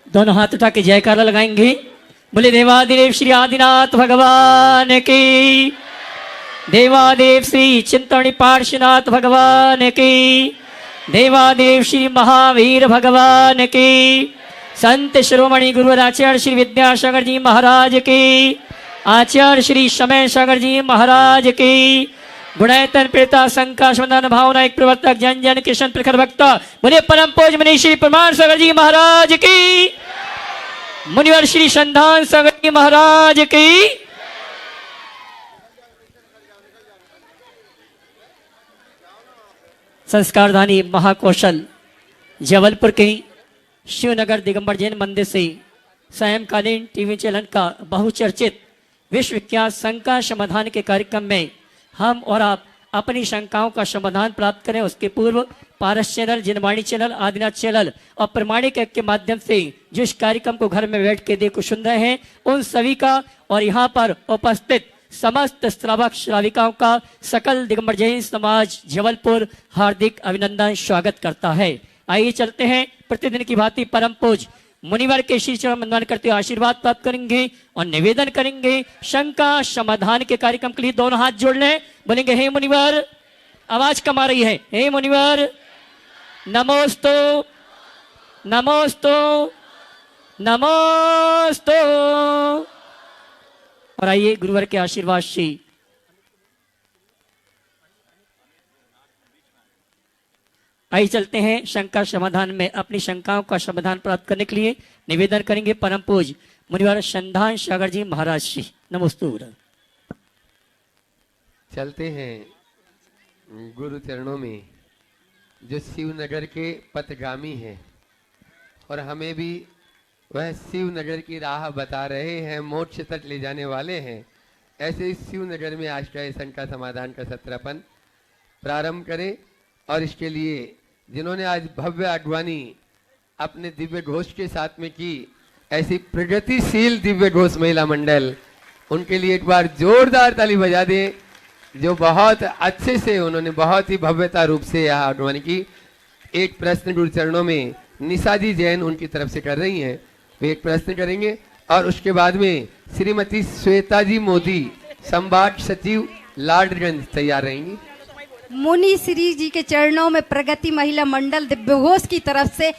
दोनों हाथ उठा के जयकारा लगाएंगे। बोले देवादिदेव श्री आदिनाथ भगवान की, देवादेव श्री चिंतनी पार्श्वनाथ भगवान की, देवादेव श्री महावीर भगवान की, संत शिरोमणि गुरुवर आचार्य श्री विद्यासागर जी महाराज की, आचार्य श्री समय सागर जी महाराज की, गुणैतन प्रेता शंका समदान भावना एक प्रवर्तक जन जन किशन प्रखर भक्ता, बोले परम पूज मुनि श्री प्रमाण सागर जी महाराज की, मुनिवर श्री संधान सागर जी महाराज की। संस्कारधानी महाकौशल जबलपुर के शिवनगर दिगंबर जैन मंदिर से सायंकालीन टीवी चैनल का बहुचर्चित विश्व विख्यात शंका समाधान के कार्यक्रम में हम और आप अपनी शंकाओं का समाधान प्राप्त करें। उसके पूर्व पारस चैनल, जिनवाणी चैनल, आदिनाथ चैनल और प्रमाणिक ऐप के माध्यम से जिस कार्यक्रम को घर में बैठ के देखो सुन रहे हैं, उन सभी का और यहाँ पर उपस्थित समस्त श्रावक श्राविकाओं का सकल दिगंबर जैन समाज जबलपुर हार्दिक अभिनंदन स्वागत करता है। आइए चलते हैं, प्रतिदिन की भांति परम पूज मुनिवर के श्री चरण वंदन करते हुए आशीर्वाद प्राप्त करेंगे और निवेदन करेंगे। शंका समाधान के कार्यक्रम के लिए दोनों हाथ जोड़ लें, बोलेंगे हे मुनिवर, आवाज कम आ रही है, हे मुनिवर नमोस्तु नमोस्तु नमोस्तु। और आइए गुरुवर के आशीर्वाद से आइए चलते हैं शंका समाधान में। अपनी शंकाओं का समाधान प्राप्त करने के लिए निवेदन करेंगे परम पूज मुनिवर संधान सागर जी महाराज श्री। नमोस्तु। चलते हैं गुरु चरणों में, जो शिवनगर के पथगामी हैं और हमें भी वह शिवनगर की राह बता रहे हैं, मोक्ष तक ले जाने वाले हैं। ऐसे इस शिवनगर में आज का शंका समाधान का सत्र अपन प्रारंभ करें। और इसके लिए जिन्होंने आज भव्य अगवानी अपने दिव्य घोष के साथ में की, ऐसी प्रगतिशील दिव्य घोष महिला मंडल, उनके लिए एक बार जोरदार ताली बजा दें, जो बहुत अच्छे से उन्होंने बहुत ही भव्यता रूप से यह अगवानी की। एक प्रश्न गुरु चरणों में निशा जी जैन उनकी तरफ से कर रही हैं, वे एक प्रश्न करेंगे और उसके बाद में श्रीमती श्वेता जी मोदी संभाग सचिव लाडगंज तैयार रहेंगी। मुनि श्री जी के चरणों में प्रगति महिला मंडल दिव्य घोष की तरफ से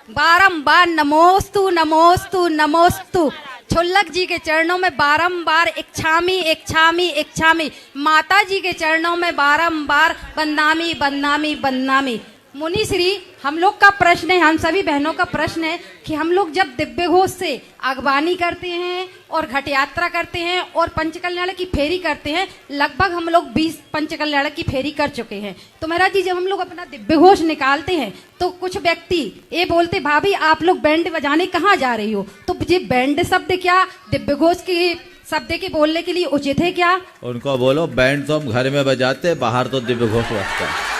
बारंबार नमोस्तु नमोस्तु नमोस्तु। छुल्लक जी के चरणों में बारंबार इच्छामी इच्छामी इच्छामी। माता जी के चरणों में बारंबार बंदामी बंदामी बंदामी। मुनि श्री, हम लोग का प्रश्न है, हम सभी बहनों का प्रश्न है कि हम लोग जब दिव्य घोष से अगवानी करते हैं और घट यात्रा करते हैं और पंचकल्याण की फेरी करते हैं, लगभग हम लोग 20 पंचकल्याण की फेरी कर चुके हैं। तो महाराज जी, जब हम लोग अपना दिव्य घोष निकालते हैं तो कुछ व्यक्ति ये बोलते, भाभी आप लोग बैंड बजाने कहाँ जा रही हो? तो ये बैंड शब्द क्या दिव्य घोष की शब्द के बोलने के लिए उचित है क्या? उनको बोलो बैंड तो हम घर में बजाते, बाहर तो दिव्य घोष बजता है।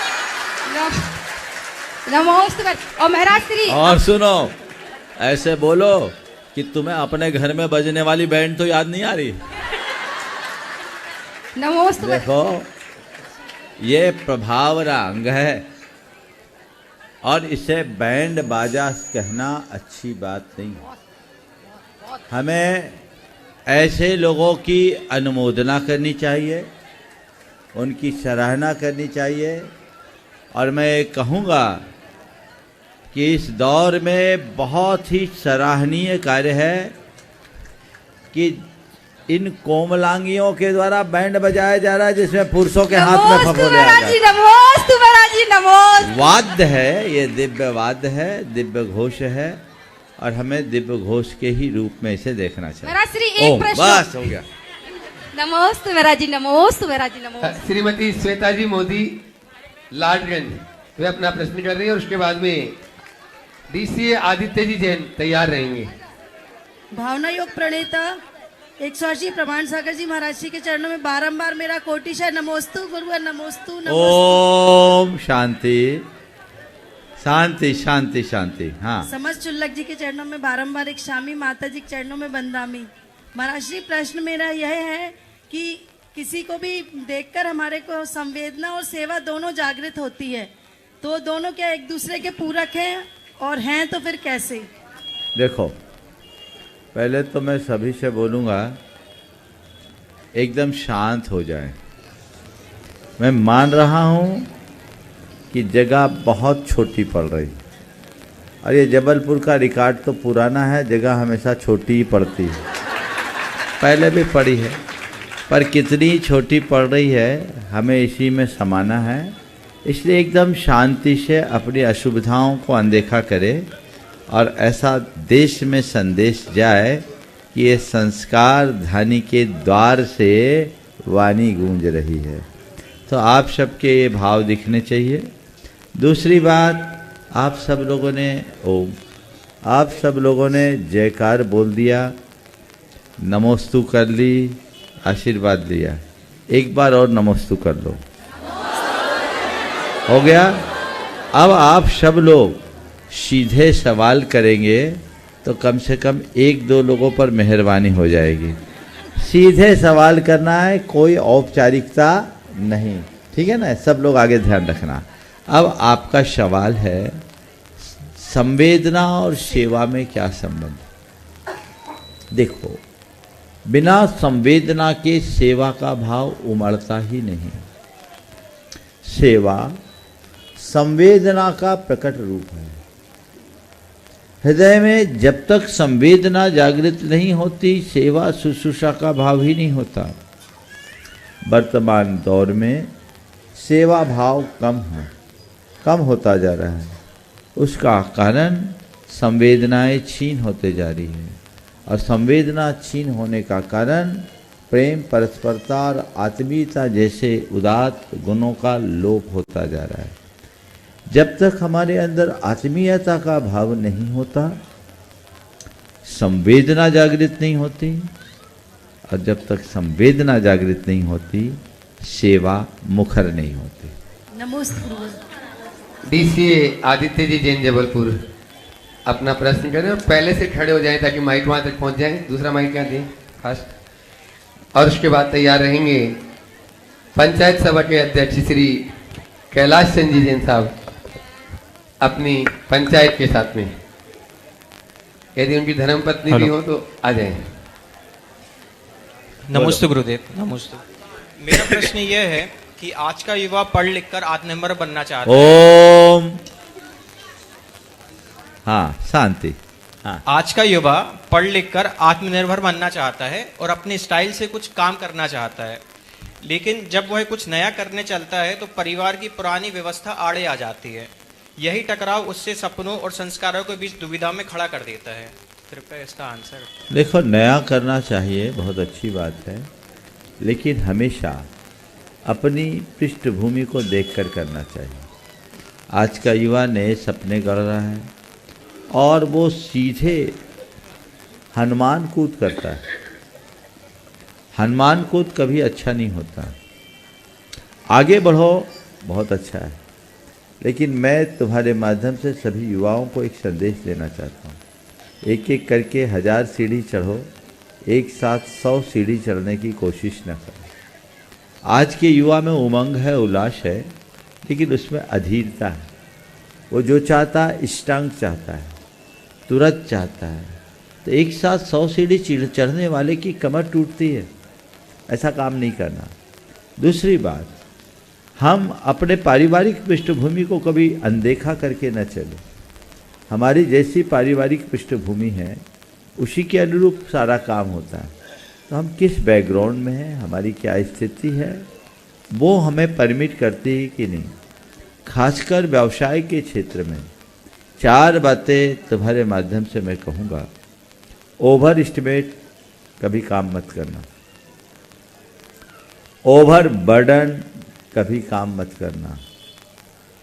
नमोस्तु। और महाराज श्री, और सुनो, ऐसे बोलो कि तुम्हें अपने घर में बजने वाली बैंड तो याद नहीं आ रही। नमोस्तु। देखो, ये प्रभाव रंग है और इसे बैंड बाजा कहना अच्छी बात नहीं। हमें ऐसे लोगों की अनुमोदना करनी चाहिए, उनकी सराहना करनी चाहिए। और मैं कहूँगा कि इस दौर में बहुत ही सराहनीय कार्य है कि इन कोमलांगियों के द्वारा बैंड बजाया जा रहा है, जिसमें पुरुषों के हाथ में फफोले आ जाते हैं। वाद्य है, ये दिव्य वाद्य है, दिव्य घोष है और हमें दिव्य घोष के ही रूप में इसे देखना चाहिए। बस हो गया। नमोस्तु महाराज जी, नमोस्तु महाराज जी, नमोस्तु। श्रीमती श्वेता जी मोदी लाडगंज वे अपना प्रश्न कर रही है और उसके बाद में डीसीए आदित्य जी जैन तैयार रहेंगे। भावना योग प्रणेता 180 प्रमाण सागर जी महाराज जी के चरणों में बारंबार मेरा कोटिशा नमोस्तु गुरुवर नमोस्तु नमोस्तु। ओम शांति शांति शांति शांति। हाँ, समस्त चुल्लक जी के चरणों में बारंबार एक शामी, माता जी के चरणों में बंदामी। महाराज जी, प्रश्न मेरा यह है कि किसी को भी देखकर हमारे को संवेदना और सेवा दोनों जागृत होती है, तो दोनों क्या एक दूसरे के पूरक हैं और हैं तो फिर कैसे? देखो, पहले तो मैं सभी से बोलूँगा एकदम शांत हो जाए। मैं मान रहा हूँ कि जगह बहुत छोटी पड़ रही, और ये जबलपुर का रिकॉर्ड तो पुराना है, जगह हमेशा छोटी ही पड़ती है, पहले भी पड़ी है, पर कितनी छोटी पड़ रही है हमें इसी में समाना है। इसलिए एकदम शांति से अपनी असुविधाओं को अनदेखा करें और ऐसा देश में संदेश जाए कि ये संस्कार धानी के द्वार से वाणी गूंज रही है। तो आप सबके ये भाव दिखने चाहिए। दूसरी बात, आप सब लोगों ने ओम, आप सब लोगों ने जयकार बोल दिया, नमोस्तु कर ली, आशीर्वाद लिया। एक बार और नमोस्तु कर लो, हो गया। अब आप सब लोग सीधे सवाल करेंगे तो कम से कम 1-2 लोगों पर मेहरबानी हो जाएगी। सीधे सवाल करना है, कोई औपचारिकता नहीं, ठीक है ना? सब लोग आगे ध्यान रखना। अब आपका सवाल है, संवेदना और सेवा में क्या संबंध? देखो, बिना संवेदना के सेवा का भाव उमड़ता ही नहीं। सेवा संवेदना का प्रकट रूप है। हृदय में जब तक संवेदना जागृत नहीं होती, सेवा शुश्रूषा का भाव ही नहीं होता। वर्तमान दौर में सेवा भाव कम होता जा रहा है। उसका कारण संवेदनाएं छीन होते जा रही है, और संवेदना छीन होने का कारण प्रेम, परस्परता और आत्मीयता जैसे उदात्त गुणों का लोप होता जा रहा है। जब तक हमारे अंदर आत्मीयता का भाव नहीं होता, संवेदना जागृत नहीं होती, और जब तक संवेदना जागृत नहीं होती, सेवा मुखर नहीं होती। नमस्ते। डीसीए आदित्य जी, जैन, जबलपुर, अपना प्रश्न करें और पहले से खड़े हो जाएं ताकि माइक वहां तक पहुंच जाए। दूसरा माइक यहाँ दें फास्ट। और उसके बाद तैयार रहेंगे पंचायत सभा के अध्यक्ष श्री कैलाश चंद जी जैन साहब अपनी पंचायत के साथ में। यदि उनकी धर्मपत्नी भी हो तो आ जाए। नमस्ते गुरुदेव। नमस्ते। मेरा प्रश्न यह है कि आज का युवा पढ़ लिख कर आत्मनिर्भर बनना चाहता है। ओम। हाँ, शांति। हाँ। आज का युवा पढ़ लिख कर आत्मनिर्भर बनना चाहता है और अपने स्टाइल से कुछ काम करना चाहता है, लेकिन जब वह कुछ नया करने चलता है तो परिवार की पुरानी व्यवस्था आड़े आ जाती है। यही टकराव उससे सपनों और संस्कारों के बीच दुविधा में खड़ा कर देता है। कृपया इसका आंसर। देखो, नया करना चाहिए, बहुत अच्छी बात है, लेकिन हमेशा अपनी पृष्ठभूमि को देखकर करना चाहिए। आज का युवा नए सपने गढ़ रहा है और वो सीधे हनुमान कूद करता है। हनुमान कूद कभी अच्छा नहीं होता। आगे बढ़ो, बहुत अच्छा है, लेकिन मैं तुम्हारे माध्यम से सभी युवाओं को एक संदेश देना चाहता हूँ। एक एक करके 1000 सीढ़ी चढ़ो, एक साथ 100 सीढ़ी चढ़ने की कोशिश न करो। आज के युवा में उमंग है, उल्लास है, लेकिन उसमें अधीरता है। वो जो चाहता है इंस्टेंट चाहता है, तुरंत चाहता है, तो एक साथ 100 सीढ़ी चढ़ने वाले की कमर टूटती है। ऐसा काम नहीं करना। दूसरी बात, हम अपने पारिवारिक पृष्ठभूमि को कभी अनदेखा करके न चले। हमारी जैसी पारिवारिक पृष्ठभूमि है, उसी के अनुरूप सारा काम होता है। तो हम किस बैकग्राउंड में हैं, हमारी क्या स्थिति है, वो हमें परमिट करती है कि नहीं। खासकर व्यवसाय के क्षेत्र में 4 बातें तुम्हारे माध्यम से मैं कहूँगा। ओवर एस्टिमेट कभी काम मत करना, ओवर बर्डन कभी काम मत करना,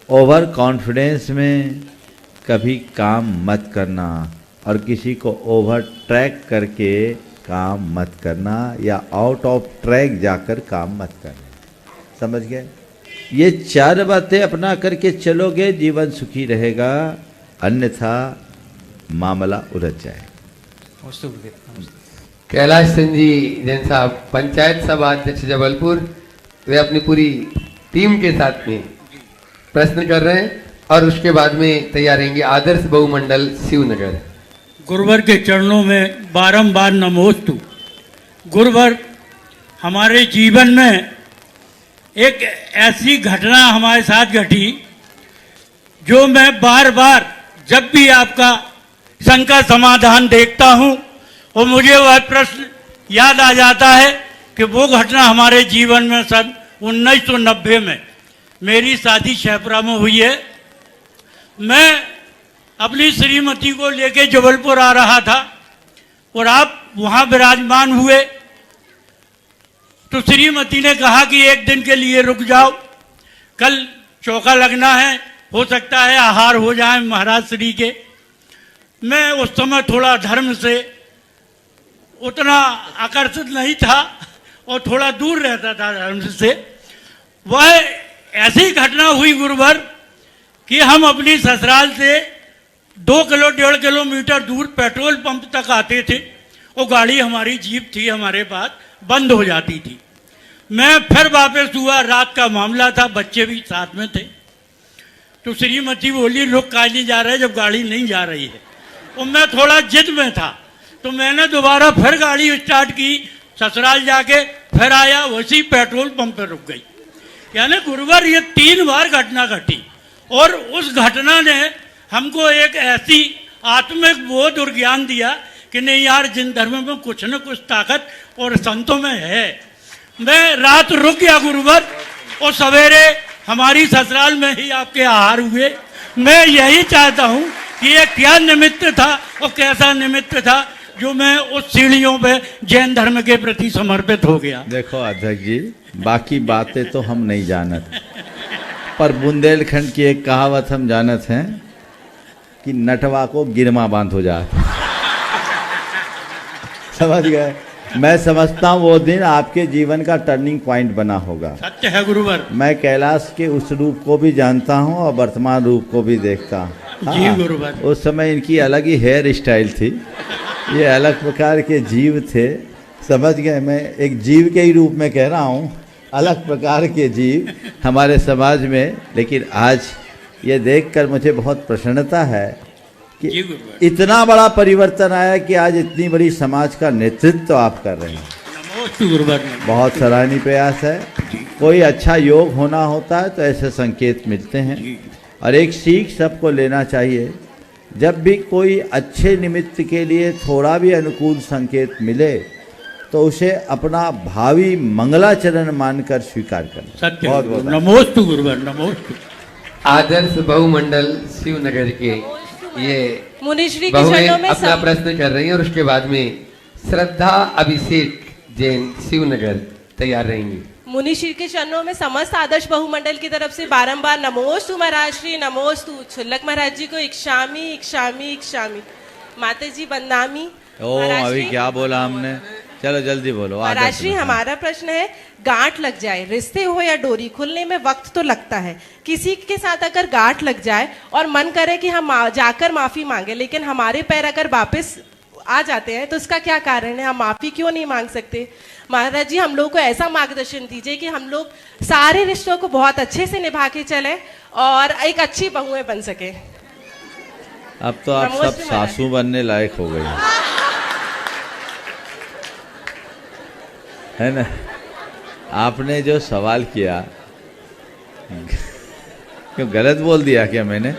ओवर कॉन्फिडेंस में कभी काम मत करना, और किसी को ओवर ट्रैक करके काम मत करना, या आउट ऑफ ट्रैक जाकर काम मत करना। समझ गए? ये 4 बातें अपना करके चलोगे, जीवन सुखी रहेगा, अन्यथा मामला उलझ जाएगा। कैलाश सिंह जी जैन साहब, पंचायत सभा अध्यक्ष जबलपुर, वे अपनी पूरी टीम के साथ में प्रश्न कर रहे हैं और उसके बाद में तैयार रहेंगे आदर्श बहुमंडल शिवनगर। गुरुवर के चरणों में बारंबार नमोस्तु। गुरुवर, हमारे जीवन में एक ऐसी घटना हमारे साथ घटी जो मैं बार बार जब भी आपका शंका समाधान देखता हूं और मुझे वह प्रश्न याद आ जाता है कि वो घटना हमारे जीवन में सन 1990 में मेरी शादी शेपरा में हुई है। मैं अपनी श्रीमती को लेके जबलपुर आ रहा था और आप वहां विराजमान हुए तो श्रीमती ने कहा कि एक दिन के लिए रुक जाओ, कल चौका लगना है, हो सकता है आहार हो जाए महाराज श्री के। मैं उस समय थोड़ा धर्म से उतना आकर्षित नहीं था और थोड़ा दूर रहता था धर्म से। वह ऐसी घटना हुई गुरुवर कि हम अपनी ससुराल से 1.5 किलोमीटर दूर पेट्रोल पंप तक आते थे और गाड़ी हमारी जीप थी हमारे पास, बंद हो जाती थी। मैं फिर वापस हुआ, रात का मामला था, बच्चे भी साथ में थे। तो श्रीमती बोली रुक काहे नहीं जा रहे जब गाड़ी नहीं जा रही है। और मैं थोड़ा जिद में था तो मैंने दोबारा फिर गाड़ी स्टार्ट की, ससुराल जाके फिर आया, वैसी पेट्रोल पंप पर रुक गई। यानी गुरुवर ये 3 बार घटना घटी और उस घटना ने हमको एक ऐसी आत्मिक बोध और ज्ञान दिया कि नहीं यार, जिन धर्म में कुछ न कुछ ताकत और संतों में है। मैं रात रुक गया गुरुवर और सवेरे हमारी ससुराल में ही आपके आहार हुए। मैं यही चाहता हूं कि ये क्या निमित्त था और कैसा निमित्त था जो मैं उस सीढ़ियों पे जैन धर्म के प्रति समर्पित हो गया। देखो अध्यक्ष जी, बाकी बातें तो हम नहीं जानत, पर बुंदेलखंड की एक कहावत हम जानत हैं कि नटवा को गिरमा बांध हो जाए। समझ गए? मैं समझता हूँ वो दिन आपके जीवन का टर्निंग पॉइंट बना होगा। सत्य है गुरुवर। मैं कैलाश के उस रूप को भी जानता हूँ और वर्तमान रूप को भी देखता हूँ। जी गुरुवर। उस समय इनकी अलग ही हेयर स्टाइल थी, ये अलग प्रकार के जीव थे। समझ गए? मैं एक जीव के ही रूप में कह रहा हूँ, अलग प्रकार के जीव हमारे समाज में। लेकिन आज ये देखकर मुझे बहुत प्रसन्नता है कि इतना बड़ा परिवर्तन आया कि आज इतनी बड़ी समाज का नेतृत्व आप कर रहे हैं। बहुत सराहनीय प्रयास है। कोई अच्छा योग होना होता है तो ऐसे संकेत मिलते हैं और एक सीख सबको लेना चाहिए। जब भी कोई अच्छे निमित्त के लिए थोड़ा भी अनुकूल संकेत मिले तो उसे अपना भावी मंगलाचरण मानकर स्वीकार करना। बहुत बहुत नमोस्तु गुरुवर, नमोस्तु। आदर्श बहुमंडल शिवनगर के ये मुनिश्री के बहुएं चरणों में अपना प्रश्न कर रही हैं और उसके बाद में श्रद्धा अभिषेक जैन शिवनगर तैयार रहेंगी। मुनिश्री के चरणों में समस्त आदर्श बहुमंडल की तरफ से बारंबार नमोस्तु महाराज श्री, नमोस्तु। छुल्लक महाराज जी को इक्षामी इक्षामी इक्षामी। माता जी बंदामी। अभी क्या बोला हमने? चलो जल्दी बोलो। महाराज श्री, हमारा प्रश्न है, गांठ लग जाए, रिश्ते हो या डोरी, खुलने में वक्त तो लगता है। किसी के साथ अगर गांठ लग जाए और मन करे कि हम जाकर माफी मांगे, लेकिन हमारे पैर अगर वापस आ जाते हैं तो इसका क्या कारण है? हम माफी क्यों नहीं मांग सकते? महाराज जी, हम लोग को ऐसा मार्गदर्शन दीजिए कि हम लोग सारे रिश्तों को बहुत अच्छे से निभा के चले और एक अच्छी बहुएं बन सके। अब तो आप सब सासू बनने लायक हो गई है ना? आपने जो सवाल किया, क्यों गलत बोल दिया क्या मैंने?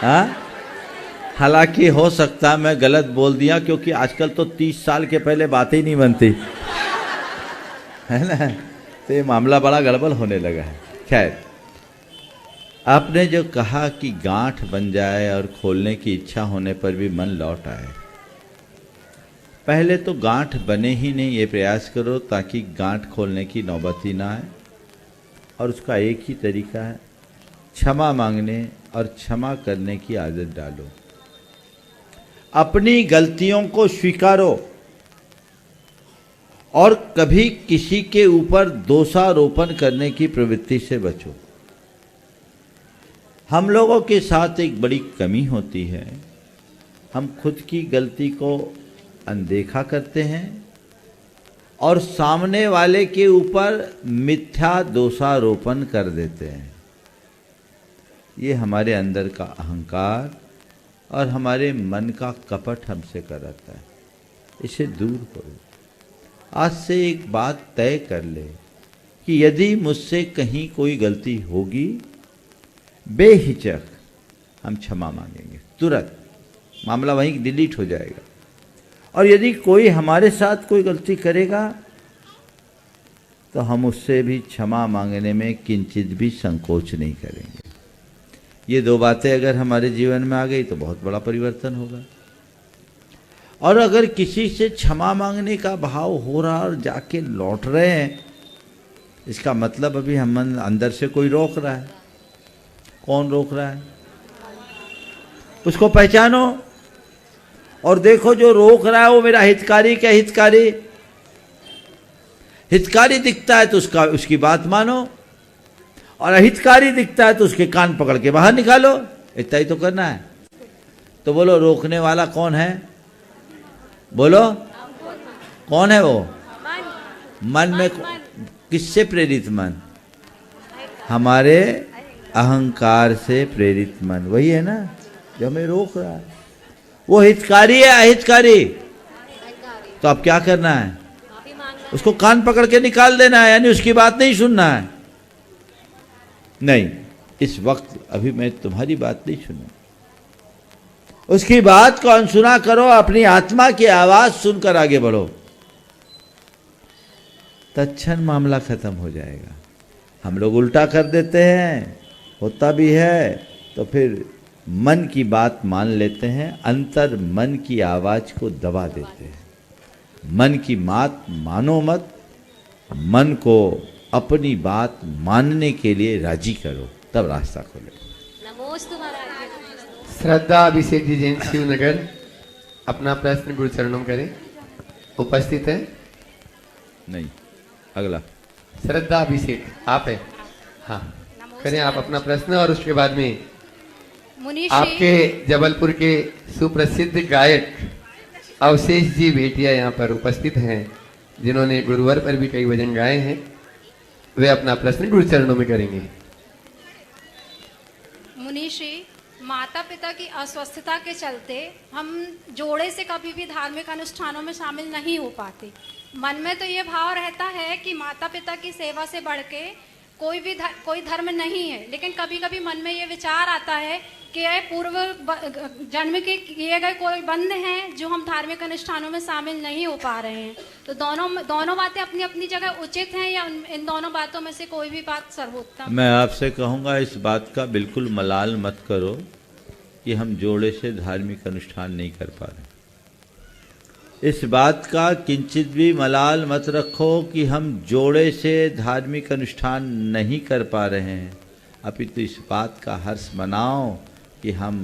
हाँ, हालांकि हो सकता मैं गलत बोल दिया क्योंकि आजकल तो 30 साल के पहले बातें ही नहीं बनती है ना, तो ये मामला बड़ा गड़बड़ होने लगा है। खैर, आपने जो कहा कि गांठ बन जाए और खोलने की इच्छा होने पर भी मन लौट आए, पहले तो गांठ बने ही नहीं ये प्रयास करो ताकि गांठ खोलने की नौबत ही ना आए। और उसका एक ही तरीका है, क्षमा मांगने और क्षमा करने की आदत डालो। अपनी गलतियों को स्वीकारो और कभी किसी के ऊपर दोषारोपण करने की प्रवृत्ति से बचो। हम लोगों के साथ एक बड़ी कमी होती है, हम खुद की गलती को अनदेखा करते हैं और सामने वाले के ऊपर मिथ्या दोषारोपण कर देते हैं। ये हमारे अंदर का अहंकार और हमारे मन का कपट हमसे कराता है, इसे दूर करो। आज से एक बात तय कर ले कि यदि मुझसे कहीं कोई गलती होगी, बेहिचक हम क्षमा मांगेंगे, तुरंत मामला वहीं डिलीट हो जाएगा। और यदि कोई हमारे साथ कोई गलती करेगा तो हम उससे भी क्षमा मांगने में किंचित भी संकोच नहीं करेंगे। ये दो बातें अगर हमारे जीवन में आ गई तो बहुत बड़ा परिवर्तन होगा। और अगर किसी से क्षमा मांगने का भाव हो रहा और जाके लौट रहे हैं, इसका मतलब अभी हम अंदर से कोई रोक रहा है। कौन रोक रहा है? उसको पहचानो और देखो जो रोक रहा है वो मेरा हितकारी क्या हितकारी। हितकारी दिखता है तो उसकी बात मानो, और अहितकारी दिखता है तो उसके कान पकड़ के बाहर निकालो। इतना ही तो करना है। तो बोलो, रोकने वाला कौन है? बोलो, कौन है वो? मन में किससे प्रेरित मन? हमारे अहंकार से प्रेरित मन, वही है ना जो हमें रोक रहा है। वो हितकारी है अहितकारी? तो अब क्या करना है? उसको कान पकड़ के निकाल देना है, यानी उसकी बात नहीं सुनना है। नहीं, इस वक्त अभी मैं तुम्हारी बात नहीं सुनूं, उसकी बात को अनसुना करो, अपनी आत्मा की आवाज सुनकर आगे बढ़ो, तत्क्षण मामला खत्म हो जाएगा। हम लोग उल्टा कर देते हैं, होता भी है, तो फिर मन की बात मान लेते हैं, अंतर मन की आवाज को दबा देते हैं। मन की बात मानो मत, मन को अपनी बात मानने के लिए राजी करो, तब रास्ता खोले। श्रद्धा अभिषेक जी, जैन शिवनगर, अपना प्रश्न गुरु चरणों में करें। उपस्थित है? नहीं, अगला। श्रद्धा अभिषेक आप है? हाँ, करें आप अपना प्रश्न। और उसके बाद में आपके जबलपुर के सुप्रसिद्ध गायक अवशेष जी भेटिया यहाँ पर उपस्थित हैं, जिन्होंने गुरुवार पर भी कई भजन गाए हैं। वे अपना प्रश्न गुरु चरणों में करेंगे। मुनीषी, माता पिता की अस्वस्थता के चलते हम जोड़े से कभी भी धार्मिक अनुष्ठानों में शामिल नहीं हो पाते। मन में तो ये भाव रहता है कि माता पिता की सेवा से बढ़ के कोई धर्म नहीं है, लेकिन कभी कभी मन में ये विचार आता है कि ये पूर्व जन्म के किए गए कोई बंध हैं जो हम धार्मिक अनुष्ठानों में शामिल नहीं हो पा रहे हैं। तो दोनों बातें अपनी अपनी जगह उचित हैं, या इन दोनों बातों में से कोई भी बात सर्वोत्तम? मैं आपसे कहूँगा, इस बात का बिल्कुल मलाल मत करो कि हम जोड़े से धार्मिक अनुष्ठान नहीं कर पा रहे। इस बात का किंचित भी मलाल मत रखो कि हम जोड़े से धार्मिक अनुष्ठान नहीं कर पा रहे हैं। अपितु इस बात का हर्ष मनाओ कि हम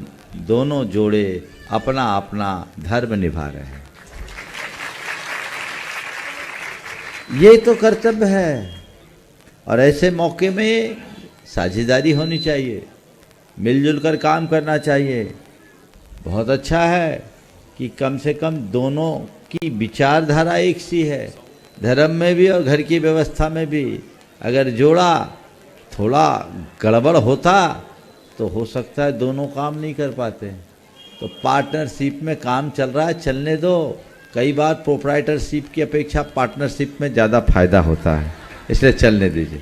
दोनों जोड़े अपना अपना धर्म निभा रहे हैं। ये तो कर्तव्य है, और ऐसे मौके में साझेदारी होनी चाहिए, मिलजुल कर काम करना चाहिए। बहुत अच्छा है कि कम से कम दोनों की विचारधारा एक सी है, धर्म में भी और घर की व्यवस्था में भी। अगर जोड़ा थोड़ा गड़बड़ होता तो हो सकता है दोनों काम नहीं कर पाते। तो पार्टनरशिप में काम चल रहा है, चलने दो। कई बार प्रोप्राइटरशिप की अपेक्षा पार्टनरशिप में ज़्यादा फायदा होता है, इसलिए चलने दीजिए।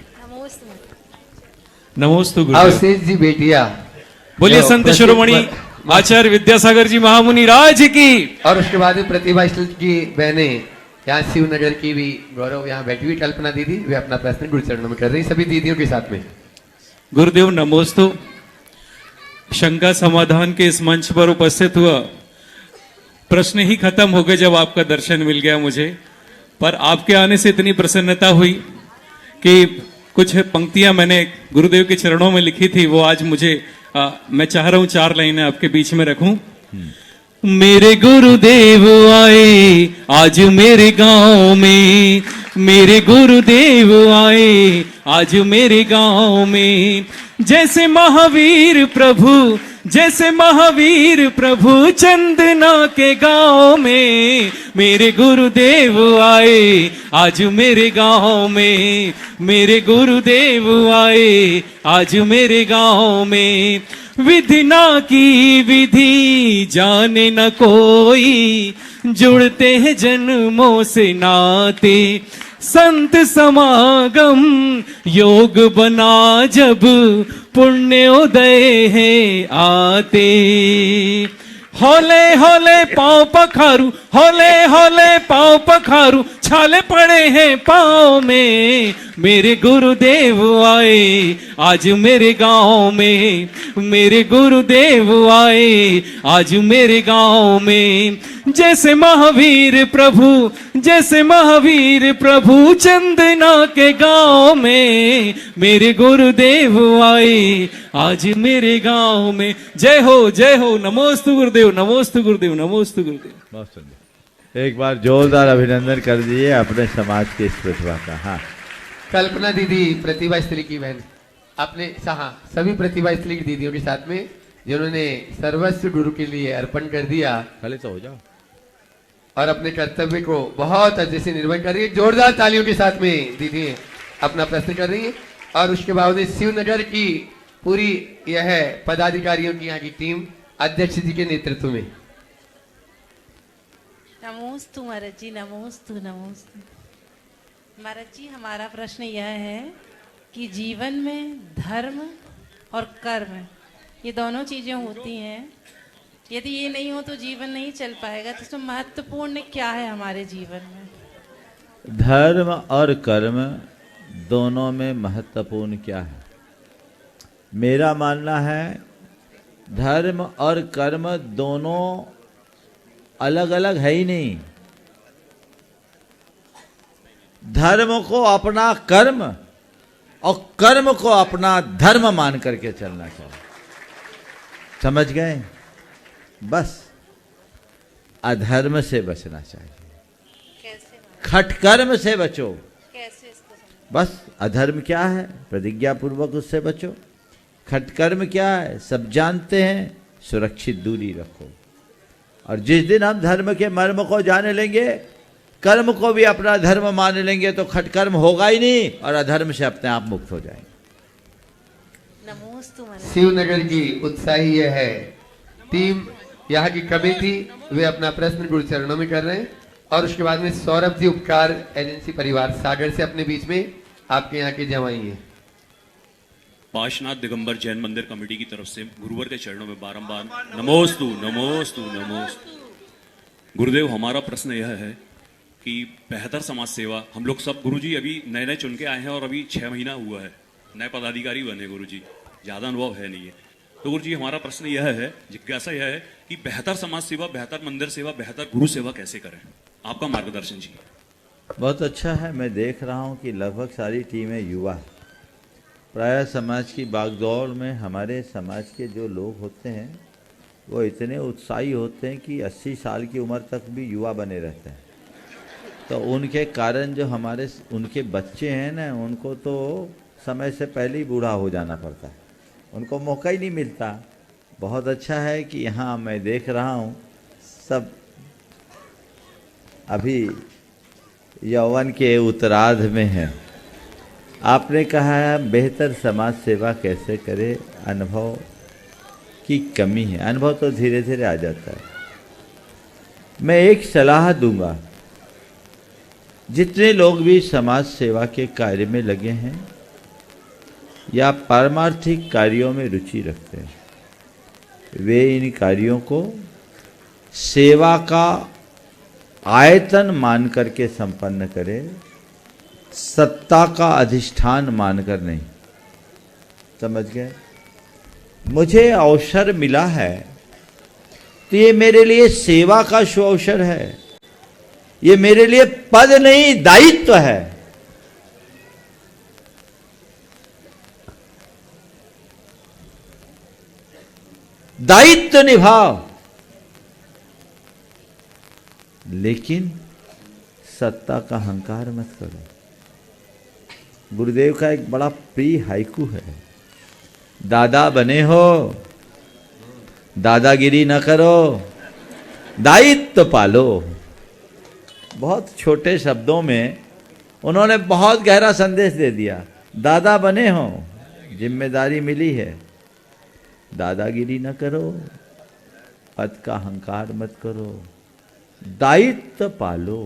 नमोस्तु गुरु। अवशेष जी भेटिया, बोलिए संत शिरोमणि आचार्य विद्यासागर जी महामुनि राज की। और उसके बाद में प्रतिभा स्टील की बहनें यहाँ शिवनगर की भी गौरव यहाँ बैठी हुई कल्पना दीदी, वे अपना प्रश्न गुरु चरणों में कर रही, सभी दीदियों के साथ में। गुरुदेव नमोस्तु। शंका समाधान के इस मंच पर उपस्थित हुआ, प्रश्न ही खत्म हो गए जब आपका दर्शन मिल गया मुझे। पर आपके आने से इतनी प्रसन्नता हुई कि कुछ पंक्तियां मैंने गुरुदेव के चरणों में लिखी थी, वो आज मुझे मैं चाह रहा हूं 4 लाइनें आपके बीच में रखूं। मेरे गुरुदेव आए आज मेरे गांव में, मेरे गुरुदेव आए आज मेरे गांव में। जैसे महावीर प्रभु, जैसे महावीर प्रभु चंदना के गांव में, मेरे गुरुदेव आए आज मेरे गांव में, मेरे गुरुदेव आए आज मेरे गांव में। विधि ना की विधि जाने न कोई, जुड़ते हैं जन्मों से नाते, संत समागम योग बना जब, पुण्य उदय है आते। होले होले पाँव पखारू, होले होले पाँव पखारू, छाले पड़े हैं पाँव में, मेरे गुरुदेव आए आज मेरे गांव में, मेरे गुरुदेव आए आज मेरे गांव में। जैसे महावीर प्रभु, जैसे महावीर प्रभु चंदना के गांव में, मेरे गुरुदेव आए आज मेरे गांव में। जय हो, नमोस्तु गुरुदेव, नमोस्तु गुरुदेव, नमोस्तु गुरुदेव। बहुत सुंदर, एक बार जोरदार अभिनंदन कर दीजिए अपने समाज के इस प्रतिभा का। हाँ, कल्पना दीदी प्रतिभा स्त्री की बहन, अपने सभी प्रतिभा स्त्री की दीदियों के साथ में जिन्होंने सर्वस्व गुरु के लिए अर्पण कर दिया, खड़े तो हो जाओ, और अपने कर्तव्य को बहुत अच्छे से निर्वहन कर रही है। जोरदार तालियों के साथ में दीदी अपना प्रश्न कर रही है। और उसके बाद शिवनगर की पूरी यह पदाधिकारियों की यहाँ की टीम अध्यक्ष जी के नेतृत्व में। नमोस्तु महाराज जी, नमोस्तु नमोस्तु। महाराज जी, हमारा प्रश्न यह है कि जीवन में धर्म और कर्म ये दोनों चीजें होती हैं, यदि ये नहीं हो तो जीवन नहीं चल पाएगा, तो इसमें महत्वपूर्ण क्या है हमारे जीवन में? धर्म और कर्म दोनों में महत्वपूर्ण क्या है? मेरा मानना है धर्म और कर्म दोनों अलग अलग है ही नहीं। धर्म को अपना कर्म और कर्म को अपना धर्म मान करके चलना चाहिए। समझ गए? बस अधर्म से बचना चाहिए। कैसे? खटकर्म से बचो। कैसे इसको समझ? बस अधर्म क्या है, प्रतिज्ञा पूर्वक उससे बचो। खटकर्म क्या है, सब जानते हैं, सुरक्षित दूरी रखो। और जिस दिन हम धर्म के मर्म को जाने लेंगे, कर्म को भी अपना धर्म मान लेंगे, तो खटकर्म होगा ही नहीं और अधर्म से अपने आप मुक्त हो जाएंगे। नमोस्तु महाराज। शिवनगर की उत्साही यह है टीम, यहाँ की कमेटी, वे अपना प्रश्न गुरु चरणों में कर रहे हैं। और उसके बाद में सौरभ जी उपकार एजेंसी परिवार सागर से अपने बीच में आपके यहाँ के जमाई हैं। पाशनाथ दिगंबर जैन मंदिर कमेटी की तरफ से गुरुवर के चरणों में बारंबार नमोस्तु नमोस्तु नमोस्तु। गुरुदेव, हमारा प्रश्न यह है कि बेहतर समाज सेवा, हम लोग सब गुरुजी अभी नए नए चुन के आए हैं और अभी 6 महीना हुआ है, नए पदाधिकारी बने गुरुजी, ज़्यादा अनुभव है नहीं है। तो गुरुजी, हमारा प्रश्न यह है, जिज्ञासा यह है कि बेहतर समाज सेवा, बेहतर मंदिर सेवा, बेहतर गुरु सेवा कैसे करें? आपका मार्गदर्शन जी। बहुत अच्छा है, मैं देख रहा हूँ कि लगभग सारी टीमें युवा है। प्रायः समाज की बागदौड़ में हमारे समाज के जो लोग होते हैं वो इतने उत्साही होते हैं कि 80 साल की उम्र तक भी युवा बने रहते हैं। तो उनके कारण जो हमारे उनके बच्चे हैं ना, उनको तो समय से पहले ही बूढ़ा हो जाना पड़ता है, उनको मौका ही नहीं मिलता। बहुत अच्छा है कि यहाँ मैं देख रहा हूँ सब अभी यौवन के उत्तरार्ध में है। आपने कहा है बेहतर समाज सेवा कैसे करे, अनुभव की कमी है। अनुभव तो धीरे धीरे आ जाता है। मैं एक सलाह दूंगा, जितने लोग भी समाज सेवा के कार्य में लगे हैं या पारमार्थिक कार्यों में रुचि रखते हैं, वे इन कार्यों को सेवा का आयतन मान करके संपन्न करें, सत्ता का अधिष्ठान मानकर नहीं। समझ गए? मुझे अवसर मिला है तो ये मेरे लिए सेवा का शुभ अवसर है, ये मेरे लिए पद नहीं दायित्व है। दायित्व निभाओ, लेकिन सत्ता का अहंकार मत करो। गुरुदेव का एक बड़ा प्रिय हाइकू है, दादा बने हो दादागिरी न करो, दायित्व पालो। बहुत छोटे शब्दों में उन्होंने बहुत गहरा संदेश दे दिया। दादा बने हो, जिम्मेदारी मिली है, दादागिरी न करो, पद का अहंकार मत करो, दायित्व पालो।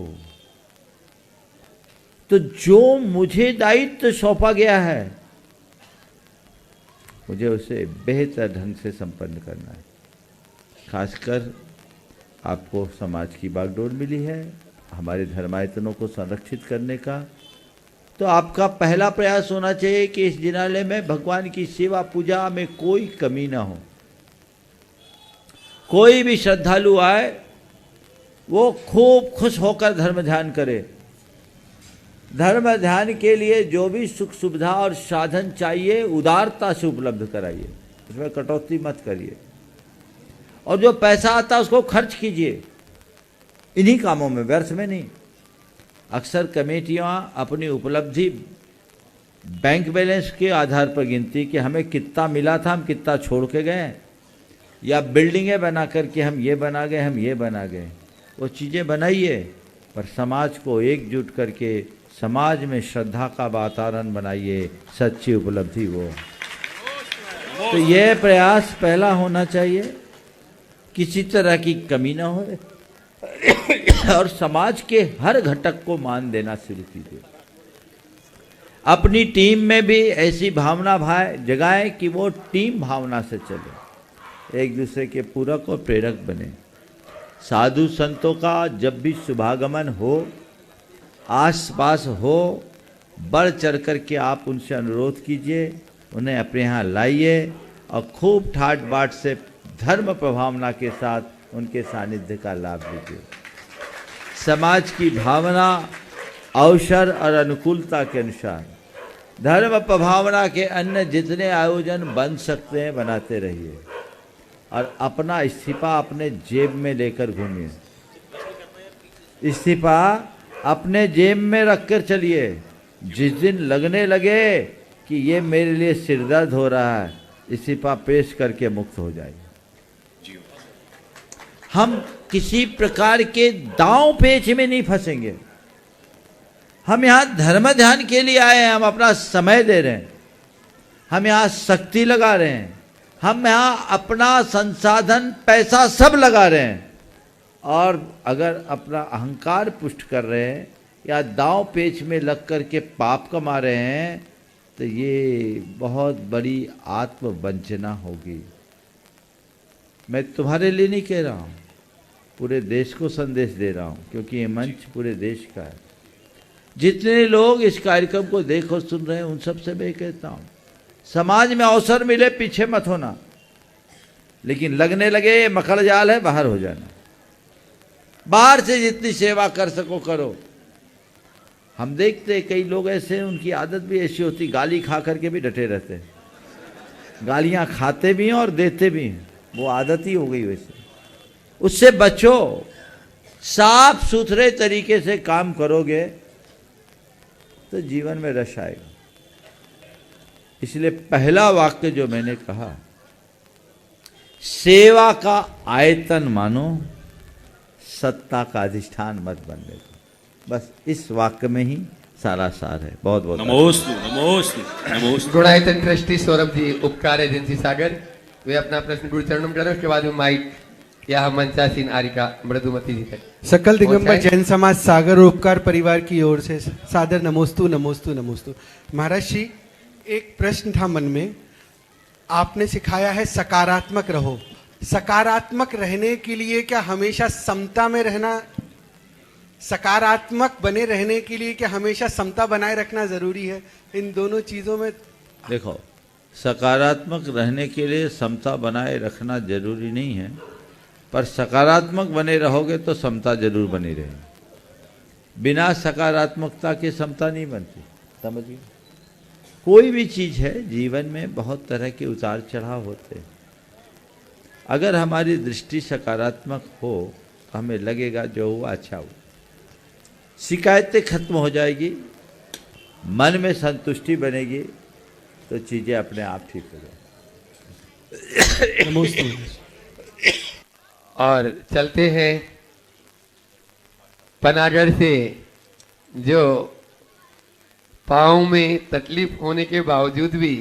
तो जो मुझे दायित्व सौंपा गया है, मुझे उसे बेहतर ढंग से संपन्न करना है। खासकर आपको समाज की बागडोर मिली है, हमारे धर्मायतनों को संरक्षित करने का। तो आपका पहला प्रयास होना चाहिए कि इस जिनालय में भगवान की सेवा पूजा में कोई कमी ना हो। कोई भी श्रद्धालु आए वो खूब खुश होकर धर्म ध्यान करे। धर्म ध्यान के लिए जो भी सुख सुविधा और साधन चाहिए उदारता से उपलब्ध कराइए, उसमें कटौती मत करिए। और जो पैसा आता है उसको खर्च कीजिए, इन्हीं कामों में, व्यर्थ में नहीं। अक्सर कमेटियां अपनी उपलब्धि बैंक बैलेंस के आधार पर गिनती कि हमें कितना मिला था, हम कितना छोड़ के गए, या बिल्डिंगें बना करके हम ये बना गए, हम ये बना गए। वो चीज़ें बनाइए, पर समाज को एकजुट करके समाज में श्रद्धा का वातावरण बनाइए, सच्ची उपलब्धि वो। तो ये प्रयास पहला होना चाहिए, किसी तरह की कमी ना हो और समाज के हर घटक को मान देना शुरू कीजिए। अपनी टीम में भी ऐसी भावना जगाएं कि वो टीम भावना से चले, एक दूसरे के पूरक और प्रेरक बने। साधु संतों का जब भी शुभागमन हो, आसपास हो, बढ़ चढ़ कर के आप उनसे अनुरोध कीजिए, उन्हें अपने यहाँ लाइए और खूब ठाट बाट से धर्म प्रभावना के साथ उनके सानिध्य का लाभ लीजिए। समाज की भावना, अवसर और अनुकूलता के अनुसार धर्म प्रभावना के अन्य जितने आयोजन बन सकते हैं बनाते रहिए और अपना इस्तीफा अपने जेब में लेकर घूमिए। इस्तीफा अपने जेब में रखकर चलिए। जिस दिन लगने लगे कि ये मेरे लिए सिरदर्द हो रहा है, इस्तीफा पेश करके मुक्त हो जाइए। हम किसी प्रकार के दांव पेच में नहीं फंसेंगे। हम यहाँ धर्म ध्यान के लिए आए हैं, हम अपना समय दे रहे हैं, हम यहाँ शक्ति लगा रहे हैं, हम यहाँ अपना संसाधन पैसा सब लगा रहे हैं। और अगर अपना अहंकार पुष्ट कर रहे हैं या दांव पेच में लग कर के पाप कमा रहे हैं, तो ये बहुत बड़ी आत्मवंचना होगी। मैं तुम्हारे लिए नहीं कह रहा हूँ, पूरे देश को संदेश दे रहा हूँ, क्योंकि ये मंच पूरे देश का है। जितने लोग इस कार्यक्रम को देख और सुन रहे हैं, उन सब से मैं कहता हूँ, समाज में अवसर मिले पीछे मत होना, लेकिन लगने लगे मकड़ जाल है, बाहर हो जाना। बाहर से जितनी सेवा कर सको करो। हम देखते हैं कई लोग ऐसे हैं, उनकी आदत भी ऐसी होती, गाली खा करके भी डटे रहते हैं। गालियां खाते भी हैं और देते भी हैं, वो आदत ही हो गई वैसे। उससे बचो, साफ सुथरे तरीके से काम करोगे तो जीवन में रस आएगा। इसलिए पहला वाक्य जो मैंने कहा, सेवा का आयतन मानो, सत्ता का अधिष्ठान मत बनने दो। बस इस वाक्य में ही सारा सार है। बहुत बहुत नमोस्तु नमोस्तु नमोस्तु। गुणायतन ट्रस्टी सौरभ जी, उपकार एजेंसी सागर, वे अपना प्रश्न गुरु चरणों में करें, उसके बाद में माइक या मंचासीन आरिका मृदुमती जी तक। सकल दिगंबर जैन समाज सागर उपकार परिवार की ओर से सादर नमोस्तु नमोस्तु नमोस्तु। महाराज जी, एक प्रश्न था मन में। आपने सिखाया है सकारात्मक रहो। सकारात्मक रहने के लिए क्या हमेशा समता में रहना, सकारात्मक बने रहने के लिए क्या हमेशा समता बनाए रखना जरूरी है? इन दोनों चीजों में देखो, सकारात्मक रहने के लिए समता बनाए रखना जरूरी नहीं है, पर सकारात्मक बने रहोगे तो समता जरूर बनी रहेगी। बिना सकारात्मकता के समता नहीं बनती, समझिए। कोई भी चीज है जीवन में, बहुत तरह के उतार चढ़ाव होते हैं। अगर हमारी दृष्टि सकारात्मक हो तो हमें लगेगा जो हुआ अच्छा हुआ, शिकायतें खत्म हो जाएगी, मन में संतुष्टि बनेगी, तो चीजें अपने आप ठीक हो जाएगी। और चलते हैं पनागढ़ से, जो पाँव में तकलीफ होने के बावजूद भी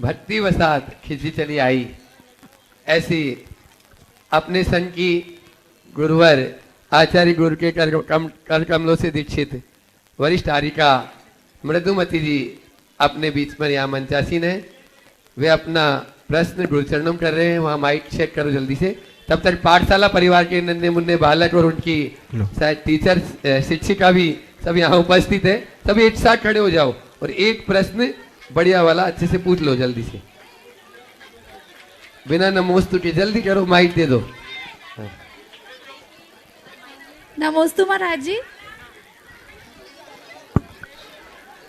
भक्ति वसात खिंची चली आई, ऐसी अपने संघ की गुरुवर आचार्य गुरु के कर कमलों से दीक्षित वरिष्ठ हारिका मृदुमती जी अपने बीच में यहाँ मंचासीन है। वे अपना प्रश्न गुरुचरणों में कर रहे हैं। वहाँ माइक चेक करो जल्दी से। तब तक पाठशाला परिवार के नन्हे मुन्ने बालक और उनकी शायद टीचर शिक्षिका भी सब यहाँ उपस्थित है। सब एक साथ खड़े हो जाओ और एक प्रश्न बढ़िया वाला अच्छे से पूछ लो जल्दी से, बिना नमोस्तु के। जल्दी करो, माइक दे दो। नमोस्तु महाराज जी।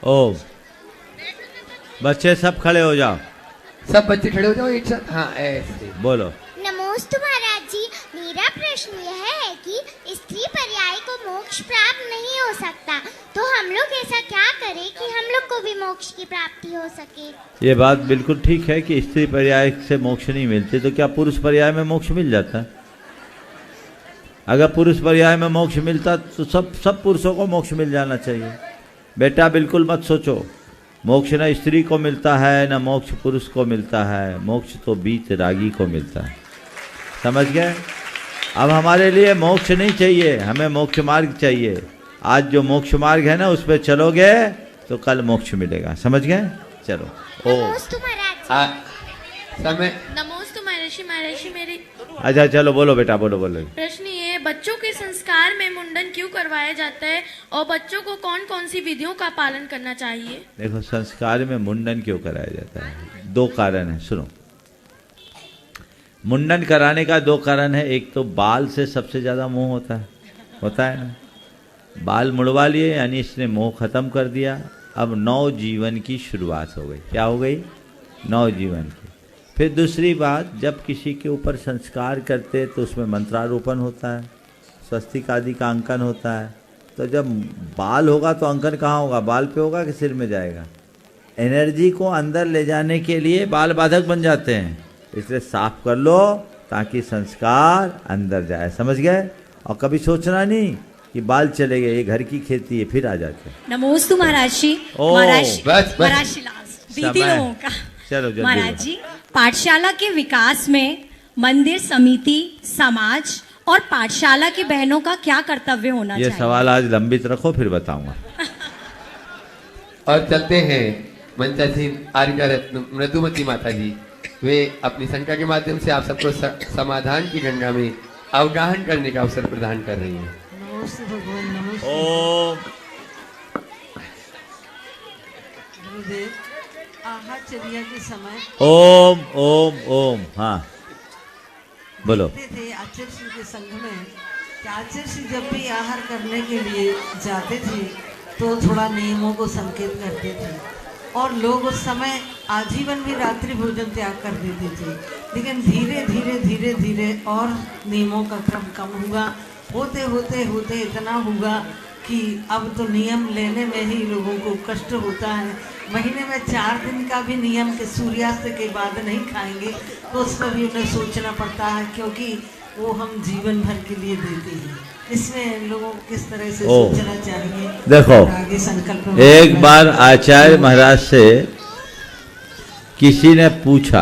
ओ बच्चे सब खड़े हो जाओ, सब बच्चे खड़े हो जाओ एक साथ। हाँ ऐसे बोलो। नमोस्तु महाराज जी, मेरा प्रश्न यह है कि स्त्री पर्याय को मोक्ष प्राप्त नहीं हो सकता, तो हम लोग ऐसा क्या करें कि हम लोग को भी मोक्ष की प्राप्ति हो सके। ये बात बिल्कुल ठीक है कि स्त्री पर्याय से मोक्ष नहीं मिलती, तो क्या पुरुष पर्याय में मोक्ष मिल जाता है? अगर पुरुष पर्याय में मोक्ष मिलता तो सब पुरुषों को मोक्ष मिल जाना चाहिए। बेटा बिल्कुल मत सोचो मोक्ष न स्त्री को मिलता है न मोक्ष पुरुष को मिलता है, मोक्ष तो बीत रागी को मिलता है। समझ गए? अब हमारे लिए मोक्ष नहीं चाहिए, हमें मोक्ष मार्ग चाहिए। आज जो मोक्ष मार्ग है ना उस पर चलोगे तो कल मोक्ष मिलेगा। समझ गए? चलो। नमोस्तु महाराज जी। समय। नमोस्तु महर्षि मेरी अच्छा चलो बोलो बेटा, बोलो। प्रश्न ये, बच्चों के संस्कार में मुंडन क्यों करवाया जाता है और बच्चों को कौन कौन सी विधियों का पालन करना चाहिए? देखो, संस्कार में मुंडन क्यों कराया जाता है, दो कारण है। सुनो, मुंडन कराने का दो कारण है। एक तो बाल से सबसे ज्यादा मोह होता है ना, बाल मुड़वा लिए यानी इसने मोह खत्म कर दिया। अब नव जीवन की शुरुआत हो गई। क्या हो गई? नव जीवन की। फिर दूसरी बात, जब किसी के ऊपर संस्कार करते तो उसमें मंत्रारोपण होता है, स्वस्तिक आदि का अंकन होता है। तो जब बाल होगा तो अंकन कहाँ होगा? बाल पे होगा कि सिर में जाएगा? एनर्जी को अंदर ले जाने के लिए बाल बाधक बन जाते हैं, इसलिए साफ कर लो ताकि संस्कार अंदर जाए। समझ गए? और कभी सोचना नहीं कि बाल चले गए, ये घर की खेती है, फिर आ जाते हैं। नमोस्तु महाराज जी। दीदी लोगों का। चलो महाराज जी, पाठशाला के विकास में मंदिर समिति, समाज और पाठशाला की बहनों का क्या कर्तव्य होना चाहिए? ये सवाल आज लंबित रखो, फिर बताऊंगा। और चलते हैं मंचासीन आर्या रत्न मृदुमती माता जी। वे अपनी शंका के माध्यम से आप सबको समाधान की गंगा में अवगाहन करने का अवसर प्रदान कर रही हैं। नमस्ते भगवान, नमस्ते ओम। गुरुदेव, आहारचर्या के समय ओम ओम ओम। हाँ बोलो। देखते थे आचार्य श्री के संघ में कि आचार्य श्री जब भी आहार करने के लिए जाते थे तो थोड़ा नियमों को संकेत करते थे और लोग उस समय आजीवन भी रात्रि भोजन त्याग कर देते थे। लेकिन धीरे धीरे धीरे धीरे और नियमों का क्रम कम हुआ, होते होते होते इतना हुआ कि अब तो नियम लेने में ही लोगों को कष्ट होता है। महीने में 4 दिन का भी नियम के सूर्यास्त के बाद नहीं खाएंगे तो उस पर भी उन्हें सोचना पड़ता है, क्योंकि वो हम जीवन भर के लिए देते हैं। इसमें लोगों को किस तरह से सोचना चाहिए? देखो, आगे संकल्प। एक बार आचार्य महाराज से किसी ने पूछा,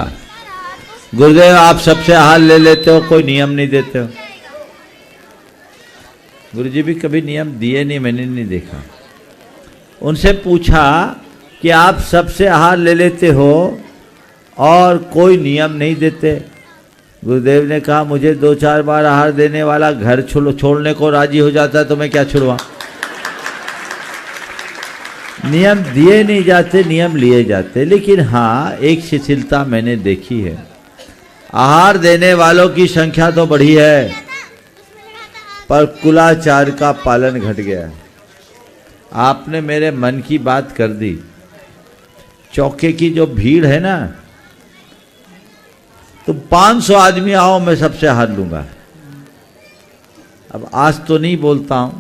गुरुदेव आप सबसे आहार ले लेते हो, कोई नियम नहीं देते हो? गुरुजी भी कभी नियम दिए नहीं, मैंने नहीं देखा। उनसे पूछा कि आप सबसे आहार ले लेते हो और कोई नियम नहीं देते? गुरुदेव ने कहा, मुझे 2-4 बार आहार देने वाला घर छोड़ने को राजी हो जाता है तो मैं क्या छुड़वा? नियम दिए नहीं जाते, नियम लिए जाते। लेकिन हाँ, एक शिथिलता मैंने देखी है, आहार देने वालों की संख्या तो बढ़ी है पर कुलाचार का पालन घट गया। आपने मेरे मन की बात कर दी। चौके की जो भीड़ है ना, तो 500 आदमी आओ, मैं सबसे आहार लूंगा। अब आज तो नहीं बोलता हूं,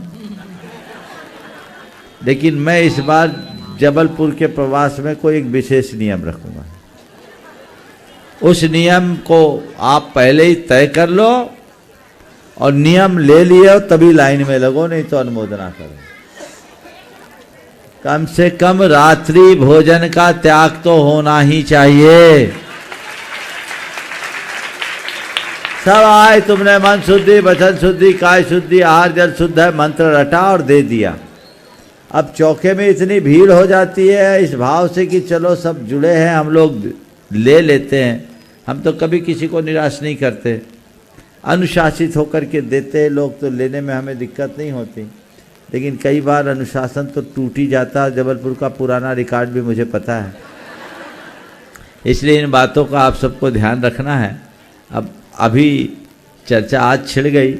लेकिन मैं इस बार जबलपुर के प्रवास में कोई एक विशेष नियम रखूंगा। उस नियम को आप पहले ही तय कर लो और नियम ले लिए तभी लाइन में लगो, नहीं तो अनुमोदना करो। कम से कम रात्रि भोजन का त्याग तो होना ही चाहिए। सब आए, तुमने मन शुद्धि, वचन शुद्धि, काय शुद्धि, आहार जल शुद्ध है मंत्र रटा और दे दिया। अब चौके में इतनी भीड़ हो जाती है इस भाव से कि चलो सब जुड़े हैं, हम लोग ले लेते हैं। हम तो कभी किसी को निराश नहीं करते, अनुशासित होकर के देते हैं लोग, तो लेने में हमें दिक्कत नहीं होती। लेकिन कई बार अनुशासन तो टूट ही जाता है, जबलपुर का पुराना रिकॉर्ड भी मुझे पता है। इसलिए इन बातों का आप सबको ध्यान रखना है। अब अभी चर्चा आज छिड़ गई,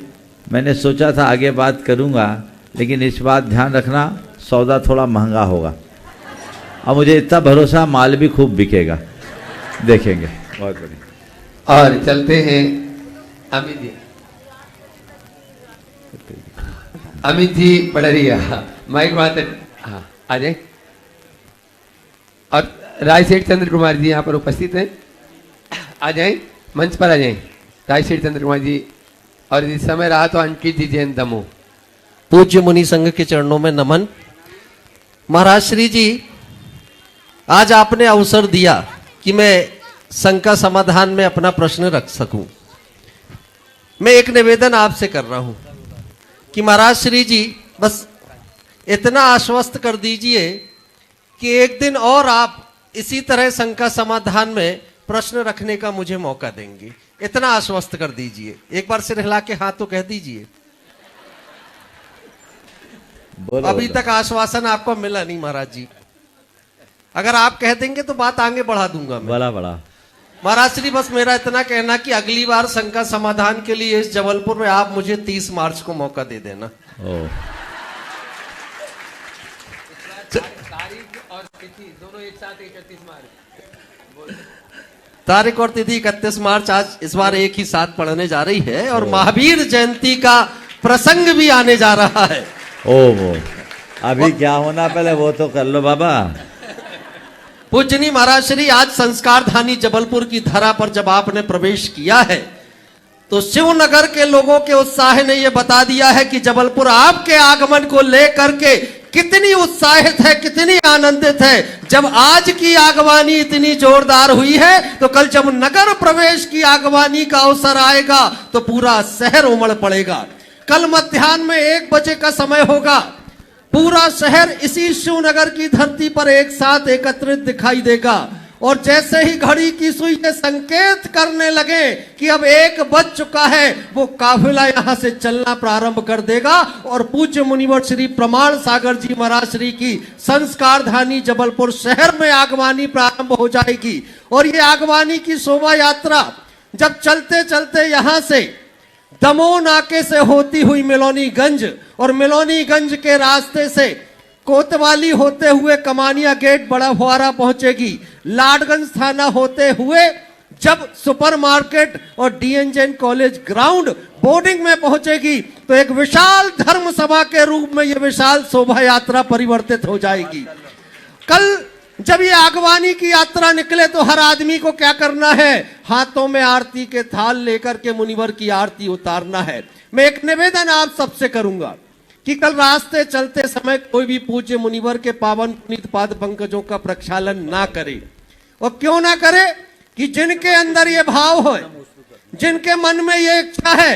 मैंने सोचा था आगे बात करूंगा, लेकिन इस बात ध्यान रखना सौदा थोड़ा महंगा होगा, और मुझे इतना भरोसा माल भी खूब बिकेगा, देखेंगे। बहुत बढ़िया। और चलते हैं अमित जी। अमित जी पड़रिया, माइक बात है, हाँ आ जाए। और राय सेठ चंद्र कुमार जी यहाँ पर उपस्थित हैं, आ जाएं, मंच पर आ जाएं। राय सेठ चंद्र कुमार जी, और इस समय रहा तो अंकित जी जैन दमो। पूज्य मुनि संघ के चरणों में नमन। महाराज श्री जी, आज आपने अवसर दिया कि मैं संघ का समाधान में अपना प्रश्न रख सकूं। मैं एक निवेदन आपसे कर रहा हूं कि महाराज श्री जी बस इतना आश्वस्त कर दीजिए कि एक दिन और आप इसी तरह संघ का समाधान में प्रश्न रखने का मुझे मौका देंगे, इतना आश्वस्त कर दीजिए। एक बार सिर हिला के हाँ तो कह दीजिए। अभी तक आश्वासन आपको मिला नहीं महाराज जी, अगर आप कह देंगे तो बात आगे बढ़ा दूंगा मैं। बड़ा महाराज श्री, बस मेरा इतना कहना कि अगली बार संघ का समाधान के लिए इस जबलपुर में आप मुझे 30 मार्च को मौका दे देना। तारीख और तिथि दोनों एक साथ 31 मार्च। तारीख और तिथि 31 मार्च आज इस बार एक ही साथ पढ़ने जा रही है, और महावीर जयंती का प्रसंग भी आने जा रहा है। वो अभी क्या होना पहले वो तो कर लो बाबा। पूजनी महाराज श्री, आज संस्कार धानी जबलपुर की धरा पर जब आपने प्रवेश किया है तो शिवनगर के लोगों के उत्साह ने यह बता दिया है कि जबलपुर आपके आगमन को लेकर के कितनी उत्साहित है, कितनी आनंदित है। जब आज की आगवानी इतनी जोरदार हुई है तो कल जब नगर प्रवेश की आगवानी का अवसर आएगा तो पूरा शहर उमड़ पड़ेगा। कल मध्याह्न में 1 बजे का समय होगा, पूरा शहर इसी शिवनगर की धरती पर एक साथ एकत्रित दिखाई देगा, और जैसे ही घड़ी की सुई ने संकेत करने लगे कि अब 1 बज चुका है, वो काफिला यहां से चलना प्रारंभ कर देगा, और पूज्य मुनिवर श्री प्रमाण सागर जी महाराज श्री की संस्कार धानी जबलपुर शहर में आगवानी प्रारंभ हो जाएगी। और ये आगवानी की शोभा यात्रा जब चलते चलते यहां से दमोह नाके से होती हुई मिलोनीगंज, और मिलोनीगंज के रास्ते से कोतवाली होते हुए कमानिया गेट बड़ा फुआरा पहुंचेगी, लाडगंज थाना होते हुए जब सुपरमार्केट और डीएनजेन कॉलेज ग्राउंड बोर्डिंग में पहुंचेगी तो एक विशाल धर्म सभा के रूप में यह विशाल शोभा यात्रा परिवर्तित हो जाएगी। कल जब ये आगवानी की यात्रा निकले तो हर आदमी को क्या करना है, हाथों में आरती के थाल लेकर के मुनिवर की आरती उतारना है। मैं एक निवेदन आप सबसे करूंगा कि कल रास्ते चलते समय कोई भी पूज्य मुनिवर के पावन पुनीत पाद पंकजों का प्रक्षालन ना करे। और क्यों ना करे कि जिनके अंदर ये भाव हो, जिनके मन में ये इच्छा है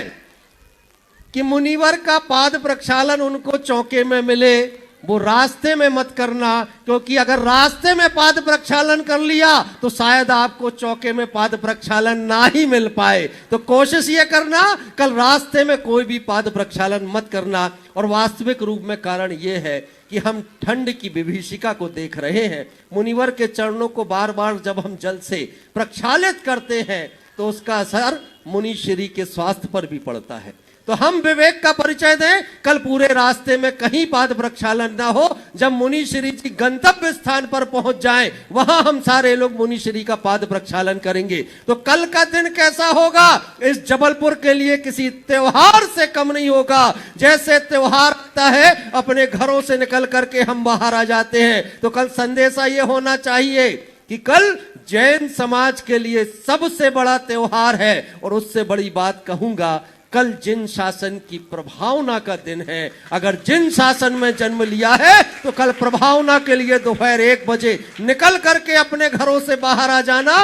कि मुनिवर का पाद प्रक्षालन उनको चौके में मिले, वो रास्ते में मत करना, क्योंकि अगर रास्ते में पाद प्रक्षालन कर लिया तो शायद आपको चौके में पाद प्रक्षालन ना ही मिल पाए। तो कोशिश ये करना कल रास्ते में कोई भी पाद प्रक्षालन मत करना। और वास्तविक रूप में कारण ये है कि हम ठंड की विभीषिका को देख रहे हैं। मुनिवर के चरणों को बार बार जब हम जल से प्रक्षालित करते हैं तो उसका असर मुनि श्री के स्वास्थ्य पर भी पड़ता है। तो हम विवेक का परिचय दें, कल पूरे रास्ते में कहीं पाद प्रक्षालन ना हो। जब मुनि श्री जी गंतव्य स्थान पर पहुंच जाएं, वहां हम सारे लोग मुनि श्री का पाद प्रक्षालन करेंगे। तो कल का दिन कैसा होगा, इस जबलपुर के लिए किसी त्योहार से कम नहीं होगा। जैसे त्योहार आता है अपने घरों से निकल करके हम बाहर आ जाते हैं, तो कल संदेशा ये होना चाहिए कि कल जैन समाज के लिए सबसे बड़ा त्योहार है। और उससे बड़ी बात कहूंगा, कल जिन शासन की प्रभावना का दिन है। अगर जिन शासन में जन्म लिया है तो कल प्रभावना के लिए दोपहर 1 बजे निकल करके अपने घरों से बाहर आ जाना।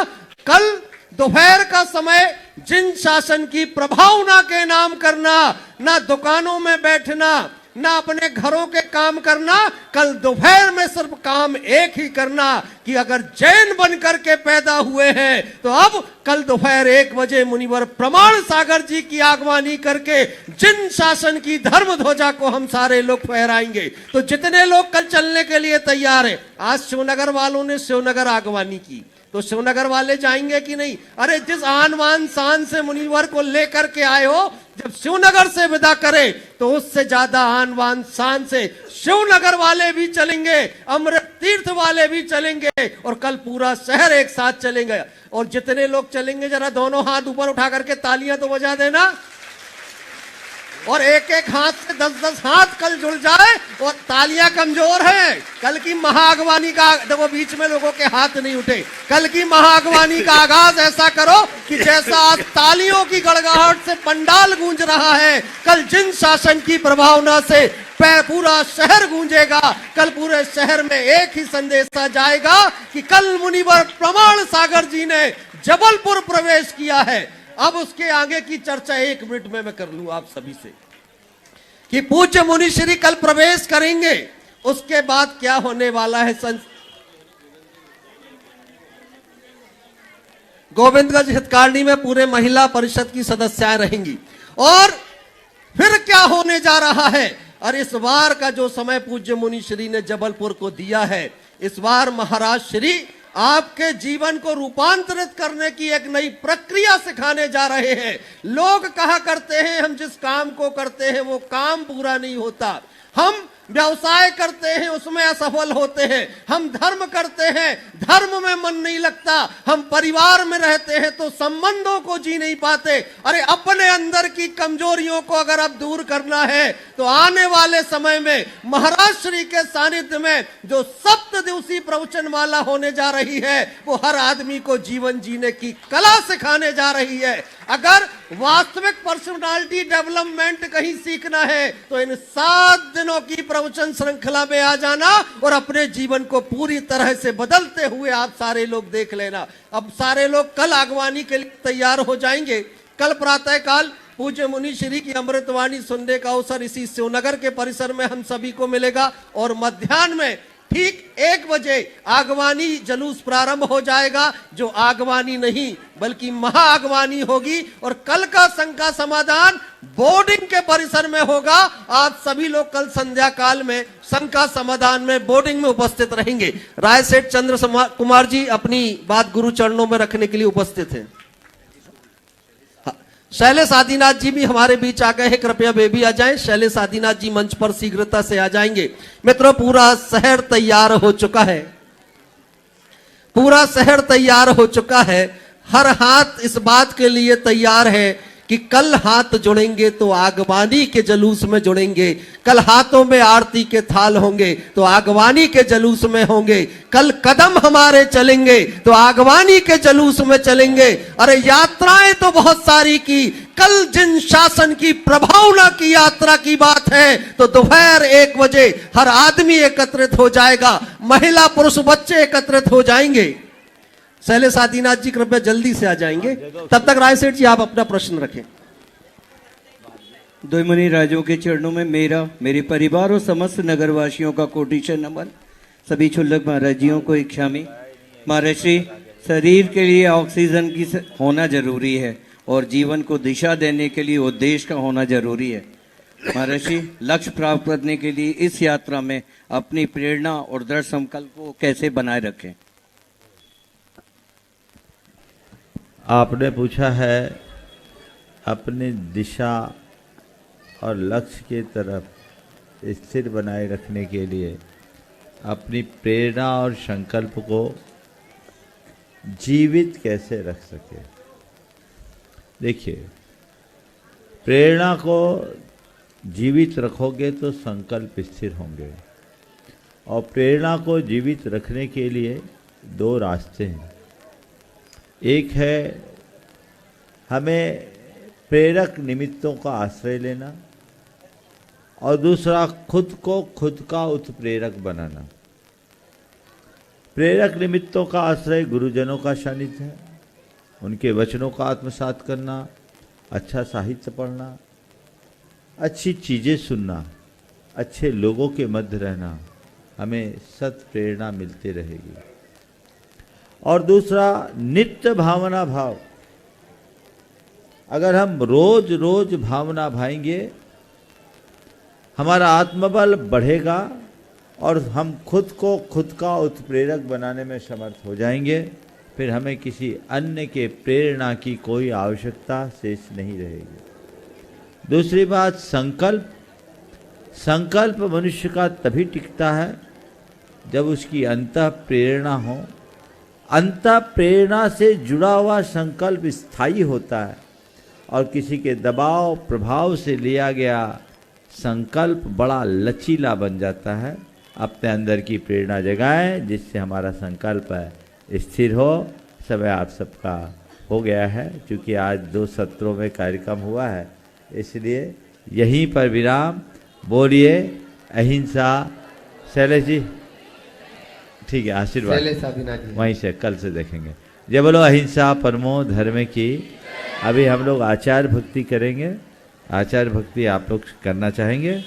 कल दोपहर का समय जिन शासन की प्रभावना के नाम करना, ना दुकानों में बैठना, ना अपने घरों के काम करना, कल दोपहर में सिर्फ काम एक ही करना कि अगर जैन बनकर के पैदा हुए हैं तो अब कल दोपहर 1 बजे मुनिवर प्रमाण सागर जी की आगवानी करके जिन शासन की धर्म ध्वजा को हम सारे लोग फहराएंगे। तो जितने लोग कल चलने के लिए तैयार हैं, आज शिवनगर वालों ने शिवनगर आगवानी की, तो शिवनगर वाले जाएंगे कि नहीं? अरे जिस आन बान शान से मुनिवर को लेकर के आए हो, जब शिवनगर से विदा करे तो उससे ज्यादा आन बान शान से शिवनगर वाले भी चलेंगे, अमृत तीर्थ वाले भी चलेंगे और कल पूरा शहर एक साथ चलेंगे। और जितने लोग चलेंगे जरा दोनों हाथ ऊपर उठा करके तालियां तो बजा देना, और एक एक हाथ से 10-10 हाथ कल जुड़ जाए। और तालियां कमजोर हैं, कल की महाअगवानी का, देखो बीच में लोगों के हाथ नहीं उठे, कल की महाअगवानी का आगाज ऐसा करो कि जैसा आज तालियों की गड़गड़ाहट से पंडाल गूंज रहा है, कल जिन शासन की प्रभावना से पूरा शहर गूंजेगा। कल पूरे शहर में एक ही संदेशा जाएगा कि कल मुनिवर प्रमाण सागर जी ने जबलपुर प्रवेश किया है। अब उसके आगे की चर्चा 1 मिनट में मैं कर लूं आप सभी से कि पूज्य मुनि श्री कल प्रवेश करेंगे, उसके बाद क्या होने वाला है। गोविंदगंज हितकारिणी में पूरे महिला परिषद की सदस्याएं रहेंगी। और फिर क्या होने जा रहा है, और इस बार का जो समय पूज्य मुनि श्री ने जबलपुर को दिया है, इस बार महाराज श्री आपके जीवन को रूपांतरित करने की एक नई प्रक्रिया सिखाने जा रहे हैं। लोग कहा करते हैं हम जिस काम को करते हैं वो काम पूरा नहीं होता, हम व्यवसाय करते हैं उसमें असफल होते हैं, हम धर्म करते हैं धर्म में मन नहीं लगता, हम परिवार में रहते हैं तो संबंधों को जी नहीं पाते। अरे अपने अंदर की कमजोरियों को अगर अब दूर करना है तो आने वाले समय में महाराज श्री के सानिध्य में जो 7 दिवसीय प्रवचन माला होने जा रही है वो हर आदमी को जीवन जीने की कला सिखाने जा रही है। अगर वास्तविक पर्सनालिटी डेवलपमेंट कहीं सीखना है तो इन 7 दिनों की प्रवचन श्रृंखला में आ जाना और अपने जीवन को पूरी तरह से बदलते हुए आप सारे लोग देख लेना। अब सारे लोग कल आगवानी के लिए तैयार हो जाएंगे। कल प्रातः काल पूज्य मुनि श्री की अमृतवाणी सुनने का अवसर इसी शिवनगर के परिसर में हम सभी को मिलेगा और मध्याह्न में ठीक 1 बजे आगवानी जुलूस प्रारंभ हो जाएगा, जो आगवानी नहीं बल्कि महाआगवानी होगी। और कल का शंका समाधान बोर्डिंग के परिसर में होगा। आप सभी लोग कल संध्या काल में शंका समाधान में बोर्डिंग में उपस्थित रहेंगे। राय सेठ चंद्र कुमार जी अपनी बात गुरु चरणों में रखने के लिए उपस्थित हैं। शैलेश आदिनाथ जी भी हमारे बीच आ गए हैं, कृपया वे भी आ जाएं। शैलेश आदिनाथ जी मंच पर शीघ्रता से आ जाएंगे। मित्रों, पूरा शहर तैयार हो चुका है, पूरा शहर तैयार हो चुका है। हर हाथ इस बात के लिए तैयार है कि कल हाथ जुड़ेंगे तो आगवानी के जुलूस में जुड़ेंगे, कल हाथों में आरती के थाल होंगे तो आगवानी के जुलूस में होंगे, कल कदम हमारे चलेंगे तो आगवानी के जुलूस में चलेंगे। अरे यात्राएं तो बहुत सारी की, कल जिन शासन की प्रभावना की यात्रा की बात है तो दोपहर 1 बजे हर आदमी एकत्रित हो जाएगा, महिला पुरुष बच्चे एकत्रित हो जाएंगे। शैलेश आदिनाथ जी कृपया जल्दी से आ जाएंगे। तब तक राय सेठ जी आप अपना प्रश्न रखें। दो मुनि राजों के चरणों में मेरा, मेरे परिवार और समस्त नगरवासियों का कोटिशन नमन। सभी क्षुल्लक महाराजियों को इच्छामी। महाराज श्री, शरीर के लिए ऑक्सीजन की होना जरूरी है और जीवन को दिशा देने के लिए उद्देश्य का होना जरूरी है। महाराज श्री, लक्ष्य प्राप्त करने के लिए इस यात्रा में अपनी प्रेरणा और दृढ़ संकल्प को कैसे बनाए रखें? आपने पूछा है अपनी दिशा और लक्ष्य की तरफ स्थिर बनाए रखने के लिए अपनी प्रेरणा और संकल्प को जीवित कैसे रख सके। देखिए, प्रेरणा को जीवित रखोगे तो संकल्प स्थिर होंगे और प्रेरणा को जीवित रखने के लिए 2 रास्ते हैं। एक है हमें प्रेरक निमित्तों का आश्रय लेना और दूसरा खुद को खुद का उत्प्रेरक बनाना। प्रेरक निमित्तों का आश्रय गुरुजनों का सानिध्य है, उनके वचनों का आत्मसात करना, अच्छा साहित्य पढ़ना, अच्छी चीज़ें सुनना, अच्छे लोगों के मध्य रहना, हमें सत प्रेरणा मिलती रहेगी। और दूसरा, नित्य भावना भाव। अगर हम रोज रोज भावना भाएंगे, हमारा आत्मबल बढ़ेगा और हम खुद का उत्प्रेरक बनाने में समर्थ हो जाएंगे। फिर हमें किसी अन्य के प्रेरणा की कोई आवश्यकता शेष नहीं रहेगी। दूसरी बात, संकल्प मनुष्य का तभी टिकता है जब उसकी अंतः प्रेरणा हो। अंतः प्रेरणा से जुड़ा हुआ संकल्प स्थायी होता है और किसी के दबाव प्रभाव से लिया गया संकल्प बड़ा लचीला बन जाता है। अपने अंदर की प्रेरणा जगाएं जिससे हमारा संकल्प स्थिर हो। समय आप सबका हो गया है, क्योंकि आज 2 सत्रों में कार्यक्रम हुआ है, इसलिए यहीं पर विराम। बोलिए अहिंसा। शैलेश जी, ठीक है, आशीर्वाद वहीं से कल से देखेंगे। जय बोलो अहिंसा परमो धर्म की। अभी हम लोग आचार भक्ति करेंगे। आचार भक्ति आप लोग करना चाहेंगे,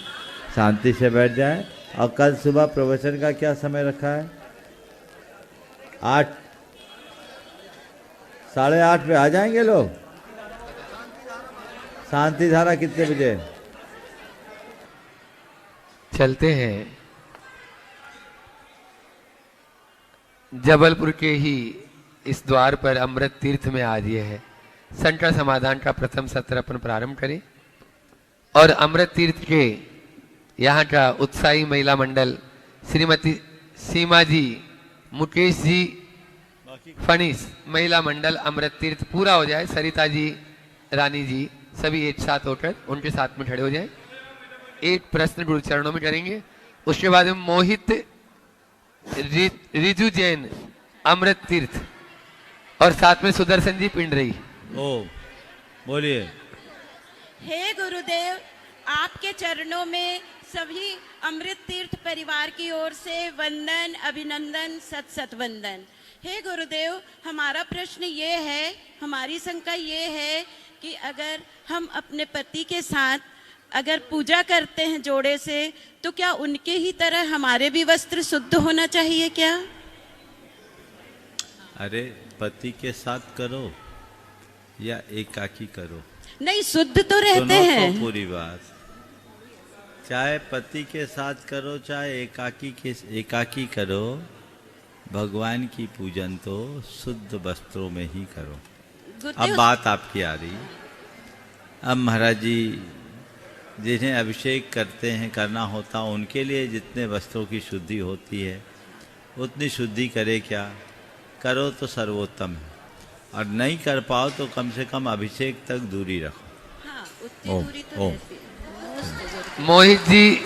शांति से बैठ जाए। और कल सुबह प्रवचन का क्या समय रखा है? 8, 8:30 पे आ जाएंगे लोग। शांति धारा कितने बजे? चलते हैं। जबलपुर के ही इस द्वार पर अमृत तीर्थ में आज ये है संकट समाधान का प्रथम सत्र अपन प्रारंभ करें। और अमृत तीर्थ के यहाँ का उत्साही महिला मंडल श्रीमती सीमा जी, मुकेश जी, फणीस महिला मंडल अमृत तीर्थ पूरा हो जाए। सरिता जी, रानी जी सभी एक साथ होकर उनके साथ में खड़े हो जाएं। एक प्रश्न गुरु चरणों में करेंगे। उसके बाद में मोहित रिजु जैन अमृत तीर्थ और साथ में सुदर्शन जी पिंडरई। ओ बोलिए। हे गुरुदेव, आपके चरणों में सभी अमृत तीर्थ परिवार की ओर से वंदन, अभिनंदन, सत सत वंदन। हे गुरुदेव, हमारा प्रश्न ये है, हमारी शंका ये है कि अगर हम अपने पति के साथ अगर पूजा करते हैं जोड़े से, तो क्या उनके ही तरह हमारे भी वस्त्र शुद्ध होना चाहिए क्या? अरे पति के साथ करो या एकाकी करो, नहीं, शुद्ध तो रहते हैं। तो पूरी बात, चाहे पति के साथ करो चाहे एकाकी करो, भगवान की पूजन तो शुद्ध वस्त्रों में ही करो। अब बात आपकी आ रही। अब महाराज जी जिन्हें अभिषेक करते हैं, करना होता, उनके लिए जितने वस्त्रों की शुद्धि होती है उतनी शुद्धि करे क्या? करो तो सर्वोत्तम है, और नहीं कर पाओ तो कम से कम अभिषेक तक दूरी रखो। हाँ, उतनी दूरी तो रहती है। मोहित जी,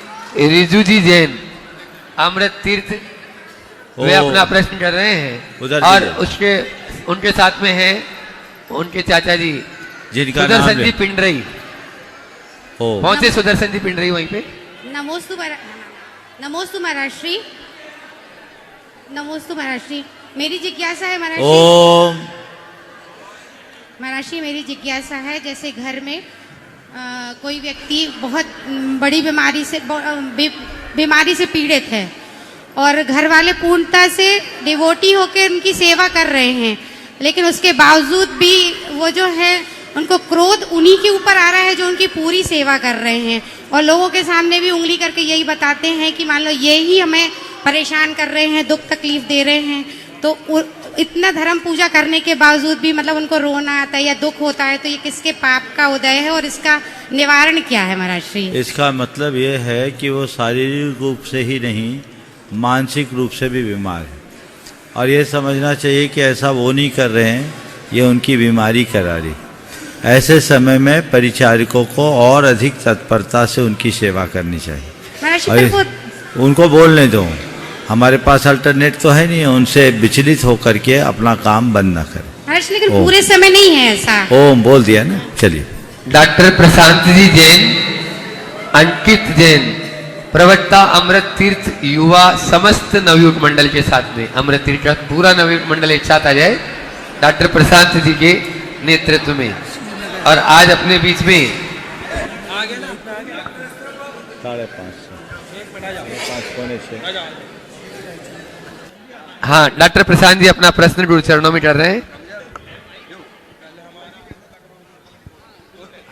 रिजु जी जैन अमृत तीर्थ वे अपना प्रश्न कर रहे हैं और उनके साथ में हैं उनके चाचा जी सुदर्शन जी पिंडरई। पहुंचे सुदर्शन जी पिंडरई वहीं पे। नमोस्तु महाराष्ट्री। नमोस्तु महाराष्ट्री। मेरी जिज्ञासा है महाराष्ट्री, मेरी जिज्ञासा है, जैसे घर में कोई व्यक्ति बहुत बड़ी बीमारी से पीड़ित है और घर वाले पूर्णता से डिवोटी होकर उनकी सेवा कर रहे हैं, लेकिन उसके बावजूद भी वो जो है उनको क्रोध उन्हीं के ऊपर आ रहा है जो उनकी पूरी सेवा कर रहे हैं, और लोगों के सामने भी उंगली करके यही बताते हैं कि मान लो ये ही हमें परेशान कर रहे हैं, दुख तकलीफ दे रहे हैं। तो इतना धर्म पूजा करने के बावजूद भी मतलब उनको रोना आता है या दुख होता है, तो ये किसके पाप का उदय है और इसका निवारण क्या है महाराज श्री? इसका मतलब ये है कि वो शारीरिक रूप से ही नहीं, मानसिक रूप से भी बीमार है, और ये समझना चाहिए कि ऐसा वो नहीं कर रहे हैं, ये उनकी बीमारी करा रही। ऐसे समय में परिचारिकों को और अधिक तत्परता से उनकी सेवा करनी चाहिए। उनको बोलने दो, हमारे पास अल्टरनेट तो है नहीं, उनसे विचलित होकर के अपना काम बंद न करें। लेकिन पूरे समय नहीं है ऐसा। ओम बोल दिया ना। चलिए। डॉक्टर प्रशांत जी जैन, अंकित जैन प्रवक्ता अमृत तीर्थ युवा समस्त नवयुग मंडल के साथ में, अमृत तीर्थ का पूरा नवयुग मंडल एक साथ आ जाए डॉक्टर प्रशांत जी के नेतृत्व में। और आज अपने बीच में 5:30 हाँ, डॉक्टर प्रशांत जी अपना प्रश्न गुरु चरणों में कर रहे हैं।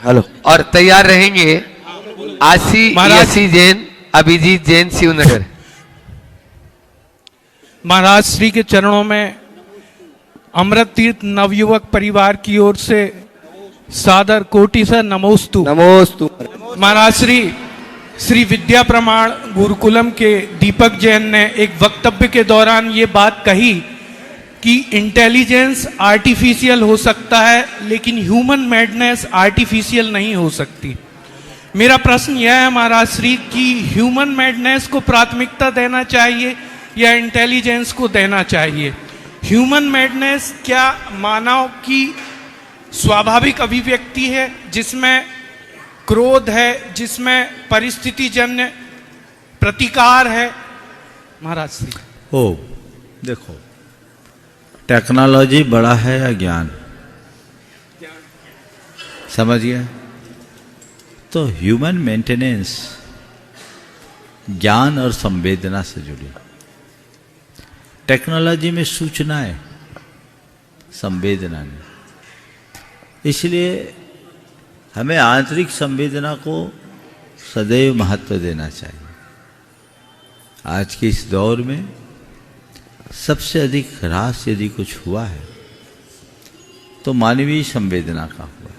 हेलो। और तैयार रहेंगे आशी जैन, अभिजीत जैन, शिवनगर। महाराज श्री के चरणों में अमृत तीर्थ नवयुवक परिवार की ओर से सादर कोटि से नमोस्तु। नमोस्तु। महाराज श्री विद्या प्रमाण गुरुकुलम के दीपक जैन ने एक वक्तव्य के दौरान ये बात कही कि इंटेलिजेंस आर्टिफिशियल हो सकता है लेकिन ह्यूमन मैडनेस आर्टिफिशियल नहीं हो सकती। मेरा प्रश्न यह है महाराज श्री कि ह्यूमन मैडनेस को प्राथमिकता देना चाहिए या इंटेलिजेंस को देना चाहिए? ह्यूमन मैडनेस क्या मानव की स्वाभाविक अभिव्यक्ति है जिसमें क्रोध है, जिसमें परिस्थितिजन्य प्रतिकार है? महाराज श्री हो देखो, टेक्नोलॉजी बड़ा है या ज्ञान, समझ गया? तो ह्यूमन मेंटेनेंस ज्ञान और संवेदना से जुड़ी। टेक्नोलॉजी में सूचनाएं, संवेदना नहीं। इसलिए हमें आंतरिक संवेदना को सदैव महत्व देना चाहिए। आज के इस दौर में सबसे अधिक ह्रास यदि कुछ हुआ है तो मानवीय संवेदना का हुआ।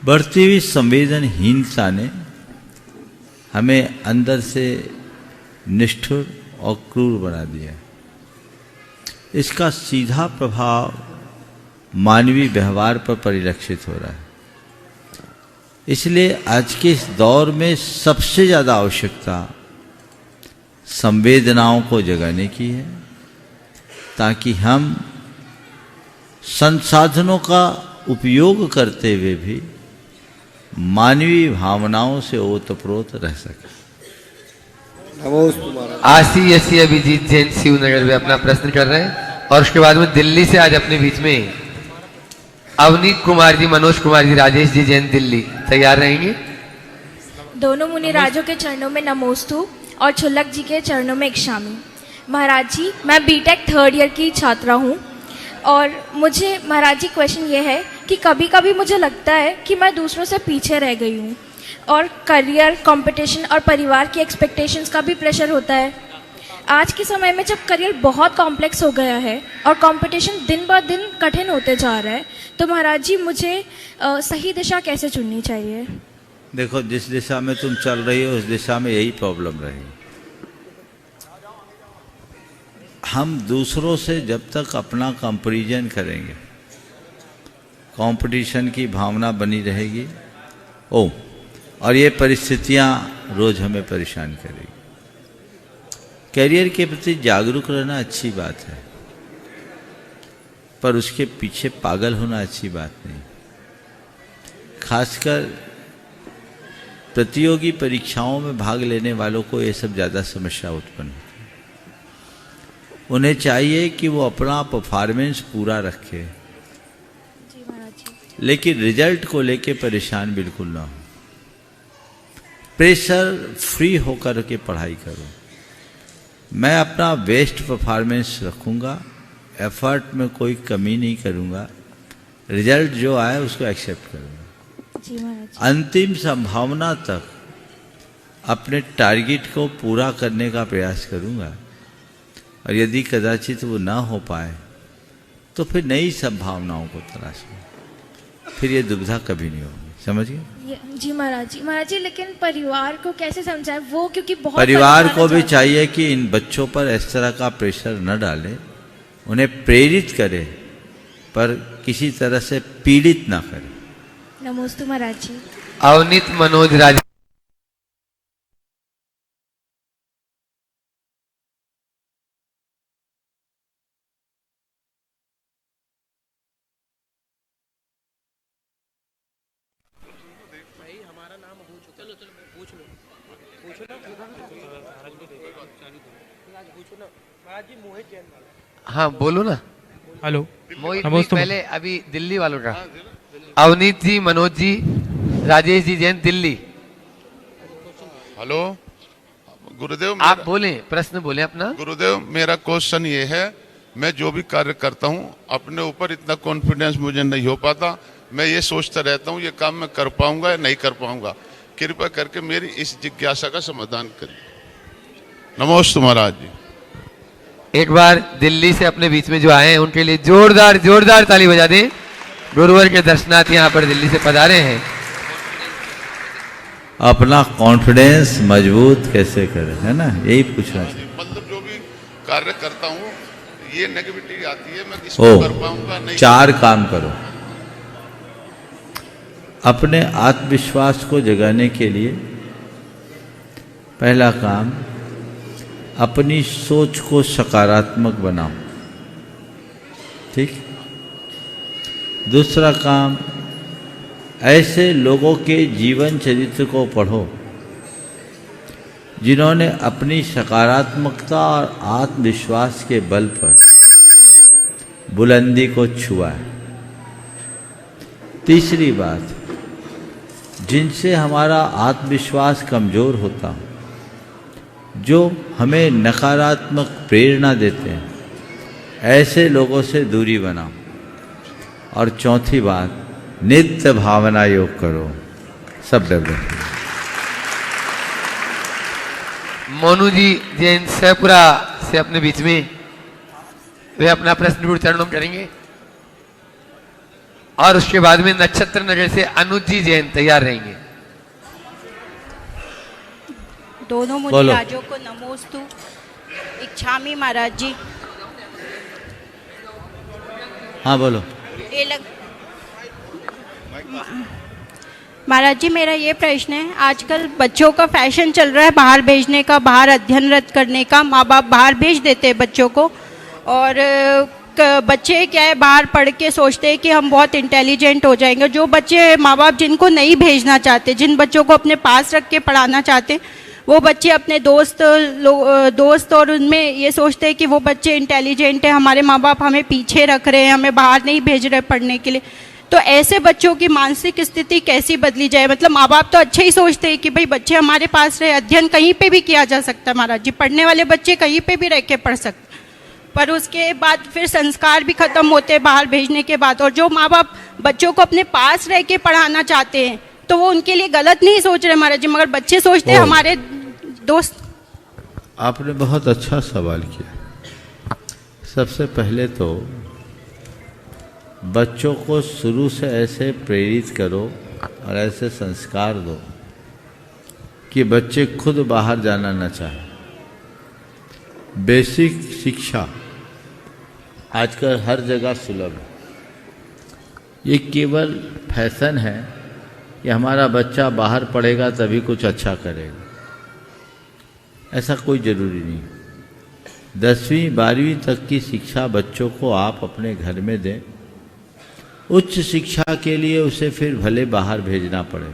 बढ़ती हुई संवेदनहीनता ने हमें अंदर से निष्ठुर और क्रूर बना दिया। इसका सीधा प्रभाव मानवीय व्यवहार पर परिलक्षित हो रहा है। इसलिए आज के इस दौर में सबसे ज्यादा आवश्यकता संवेदनाओं को जगाने की है, ताकि हम संसाधनों का उपयोग करते हुए भी मानवीय भावनाओं से ओतप्रोत रह सके। आशी अभिजीत जैन शिवनगर में अपना प्रश्न कर रहे हैं। और उसके बाद में दिल्ली से आज अपने बीच में अवनीत कुमार जी, मनोज कुमार जी, राजेश जी जैन, दिल्ली तैयार रहेंगे। दोनों मुनि राजों के चरणों में नमोस्तु और छुल्लक जी के चरणों में इक्षामी। महाराज जी, मैं बीटेक 3rd ईयर की छात्रा हूँ और मुझे महाराज जी क्वेश्चन ये है कि कभी कभी मुझे लगता है कि मैं दूसरों से पीछे रह गई हूँ और करियर, कंपटीशन और परिवार की एक्सपेक्टेशंस का भी प्रेशर होता है। आज के समय में जब करियर बहुत कॉम्प्लेक्स हो गया है और कंपटीशन दिन ब दिन कठिन होते जा रहा है, तो महाराज जी मुझे सही दिशा कैसे चुननी चाहिए? देखो, जिस दिशा में तुम चल रही हो उस दिशा में यही प्रॉब्लम रहेगी। हम दूसरों से जब तक अपना कंपैरिजन करेंगे, कंपटीशन की भावना बनी रहेगी। और ये परिस्थितियां रोज हमें परेशान करेगी। कैरियर के प्रति जागरूक रहना अच्छी बात है, पर उसके पीछे पागल होना अच्छी बात नहीं। खासकर प्रतियोगी परीक्षाओं में भाग लेने वालों को ये सब ज़्यादा समस्या उत्पन्न होती है। उन्हें चाहिए कि वो अपना परफॉर्मेंस पूरा रखे, लेकिन रिजल्ट को लेके परेशान बिल्कुल ना हो। प्रेशर फ्री होकर के पढ़ाई करो। मैं अपना बेस्ट परफॉर्मेंस रखूँगा, एफर्ट में कोई कमी नहीं करूँगा, रिजल्ट जो आए उसको एक्सेप्ट करूँगा। अंतिम संभावना तक अपने टारगेट को पूरा करने का प्रयास करूँगा, और यदि कदाचित वो ना हो पाए तो फिर नई संभावनाओं को तलाशूँ। फिर ये दुविधा कभी नहीं होगी। समझ गए? जी महाराज जी, लेकिन परिवार को कैसे समझाएं? वो क्योंकि बहुत परिवार को भी चाहिए कि इन बच्चों पर इस तरह का प्रेशर न डाले, उन्हें प्रेरित करे, पर किसी तरह से पीड़ित ना करे। नमोस्तु महाराज जी। अवनीत मनोज राज। महाराज जी मोहित जैन वाला हाँ बोलो ना। हेलो मोहित जी, पहले अभी दिल्ली वालों का। अवनीत जी, मनोज जी, राजेश जी जैन, दिल्ली। हेलो गुरुदेव, आप बोलें, प्रश्न बोलें अपना। गुरुदेव मेरा क्वेश्चन ये है, मैं जो भी कार्य करता हूँ अपने ऊपर इतना कॉन्फिडेंस मुझे नहीं हो पाता। मैं ये सोचता रहता हूँ ये काम मैं कर पाऊंगा या नहीं कर पाऊंगा। कृपया करके मेरी इस जिज्ञासा का समाधान करिए। नमस्ते महाराज जी। एक बार दिल्ली से अपने बीच में जो आए हैं उनके लिए जोरदार जोरदार ताली बजा दें। गुरुवर के दर्शनार्थी यहाँ पर दिल्ली से पधारे हैं। अपना कॉन्फिडेंस मजबूत कैसे करें, है ना, यही पूछना चाहिए। मतलब जो भी कार्य करता हूँ ये नेगेटिविटी आती है, मैं इसको कर पाऊंगा नहीं। 4 काम करो। अपने आत्मविश्वास को जगाने के लिए पहला काम, अपनी सोच को सकारात्मक बनाओ। ठीक। दूसरा काम, ऐसे लोगों के जीवन चरित्र को पढ़ो जिन्होंने अपनी सकारात्मकता और आत्मविश्वास के बल पर बुलंदी को छुआ है। तीसरी बात, जिनसे हमारा आत्मविश्वास कमज़ोर होता हो, जो हमें नकारात्मक प्रेरणा देते हैं, ऐसे लोगों से दूरी बनाओ। और चौथी बात, नित्य भावना योग करो, सब डेवलप। मोनू जी जैन सैपुरा से अपने बीच में वे अपना प्रश्न गुरु चरणों में करेंगे। और उसके बाद में नक्षत्र नगर से अनुज जी जैन तैयार रहेंगे। दोनों मुनि राजों को नमोस्तु। इच्छामी महाराज जी। हाँ बोलो। महाराज जी, मेरा ये प्रश्न है, आजकल बच्चों का फैशन चल रहा है बाहर भेजने का, बाहर अध्ययनरत करने का। माँ बाप बाहर भेज देते हैं बच्चों को, और बच्चे क्या है, बाहर पढ़ के सोचते हैं कि हम बहुत इंटेलिजेंट हो जाएंगे। जो बच्चे माँ बाप जिनको नहीं भेजना चाहते, जिन बच्चों को अपने पास रख के पढ़ाना चाहते, वो बच्चे अपने दोस्त और उनमें ये सोचते हैं कि वो बच्चे इंटेलिजेंट हैं, हमारे माँ बाप हमें पीछे रख रहे हैं, हमें बाहर नहीं भेज रहे पढ़ने के लिए। तो ऐसे बच्चों की मानसिक स्थिति कैसी बदली जाए? मतलब माँ बाप तो अच्छे ही सोचते हैं कि भाई बच्चे हमारे पास रहे, अध्ययन कहीं पे भी किया जा सकता है महाराज जी, पढ़ने वाले बच्चे कहीं पे भी रह के पढ़ सकते, पर उसके बाद फिर संस्कार भी खत्म होते हैं बाहर भेजने के बाद। और जो माँ बाप बच्चों को अपने पास रह के पढ़ाना चाहते हैं तो वो उनके लिए गलत नहीं सोच रहे महाराज जी, मगर बच्चे सोचते हैं हमारे दोस्त। आपने बहुत अच्छा सवाल किया। सबसे पहले तो बच्चों को शुरू से ऐसे प्रेरित करो और ऐसे संस्कार दो कि बच्चे खुद बाहर जाना न चाहें। बेसिक शिक्षा आजकल हर जगह सुलभ है। ये केवल फैशन है कि हमारा बच्चा बाहर पढ़ेगा तभी कुछ अच्छा करेगा, ऐसा कोई ज़रूरी नहीं। 10वीं 12वीं तक की शिक्षा बच्चों को आप अपने घर में दें। उच्च शिक्षा के लिए उसे फिर भले बाहर भेजना पड़े,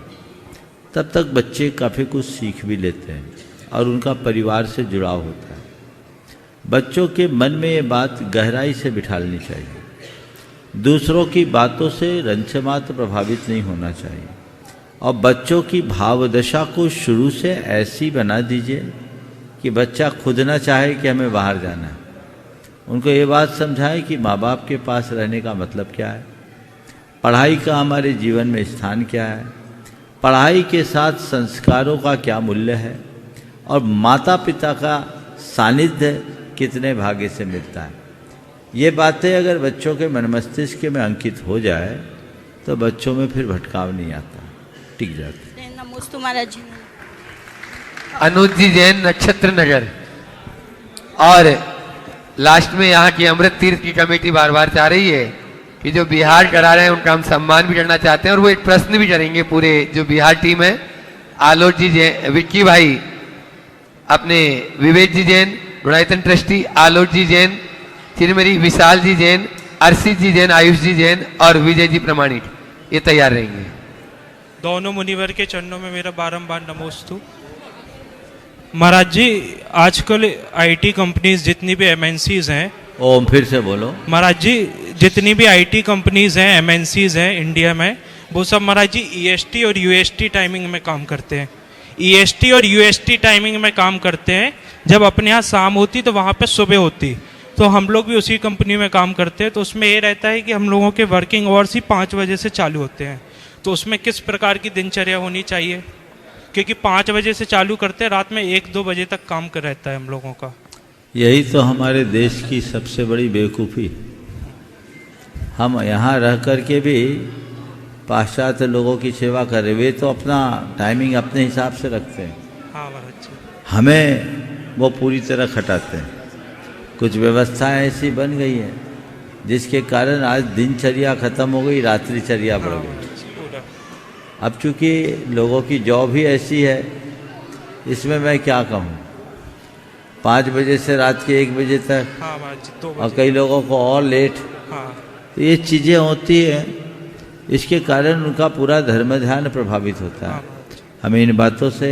तब तक बच्चे काफ़ी कुछ सीख भी लेते हैं और उनका परिवार से जुड़ाव होता है। बच्चों के मन में ये बात गहराई से बिठालनी चाहिए। दूसरों की बातों से रंचमात्र प्रभावित नहीं होना चाहिए, और बच्चों की भावदशा को शुरू से ऐसी बना दीजिए कि बच्चा खुद ना चाहे कि हमें बाहर जाना है। उनको ये बात समझाएं कि माँ बाप के पास रहने का मतलब क्या है, पढ़ाई का हमारे जीवन में स्थान क्या है, पढ़ाई के साथ संस्कारों का क्या मूल्य है, और माता पिता का सानिध्य कितने भाग्य से मिलता है। ये बातें अगर बच्चों के मन मस्तिष्क में अंकित हो जाए तो बच्चों में फिर भटकाव नहीं आता, टिक जाते। नमोस्तु महाराज जी। अनुज जी जैन नक्षत्र नगर। और लास्ट में यहाँ की अमृत तीर्थ की कमेटी बार बार चाह रही है कि जो बिहार करा रहे हैं उनका हम सम्मान भी करना चाहते हैं, और वो एक प्रश्न भी करेंगे पूरे जो बिहार टीम है। आलोक जी जैन, विक्की भाई, अपने विवेक जी जैन गुणायतन ट्रस्टी, आलोक जी जैन, चिरमेरी विशाल जी जैन, अर्षित जी जैन, आयुष जी जैन और विजय जी प्रमाणिक, ये तैयार रहेंगे। दोनों मुनिवर के चरणों में मेरा बारंबार नमोस्तु। महाराज जी, आजकल आईटी कंपनीज जितनी भी एमएनसीज हैं ओम फिर से बोलो। महाराज जी, जितनी भी आईटी कंपनीज हैं, एमएनसीज हैं इंडिया में, वो सब महाराज जी ईएसटी और यूएसटी टाइमिंग में काम करते हैं। ईएसटी और यूएसटी टाइमिंग में काम करते हैं। जब अपने यहाँ शाम होती तो वहाँ पे सुबह होती। तो हम लोग भी उसी कंपनी में काम करते हैं। तो उसमें ये रहता है कि हम लोगों के वर्किंग आवर्स ही 5 बजे से चालू होते हैं। तो उसमें किस प्रकार की दिनचर्या होनी चाहिए? क्योंकि 5 बजे से चालू करते हैं, रात में 1-2 बजे तक काम कर रहता है हम लोगों का। यही तो हमारे देश की सबसे बड़ी बेवकूफ़ी। हम यहाँ रह कर के भी पाश्चात्य लोगों की सेवा कर रहे, वे तो अपना टाइमिंग अपने हिसाब से रखते हैं। हाँ महाराज जी। हमें वो पूरी तरह खटाते हैं। कुछ व्यवस्थाएं ऐसी बन गई हैं जिसके कारण आज दिनचर्या खत्म हो गई, रात्रिचर्या बढ़ गई। अब चूंकि लोगों की जॉब ही ऐसी है, इसमें मैं क्या कहूँ, 5 बजे से रात के 1 बजे तक। हाँ महाराज जी, 2 बजे। और कई लोगों को और लेट। हाँ। तो ये चीज़ें होती हैं, इसके कारण उनका पूरा धर्म ध्यान प्रभावित होता है। हमें इन बातों से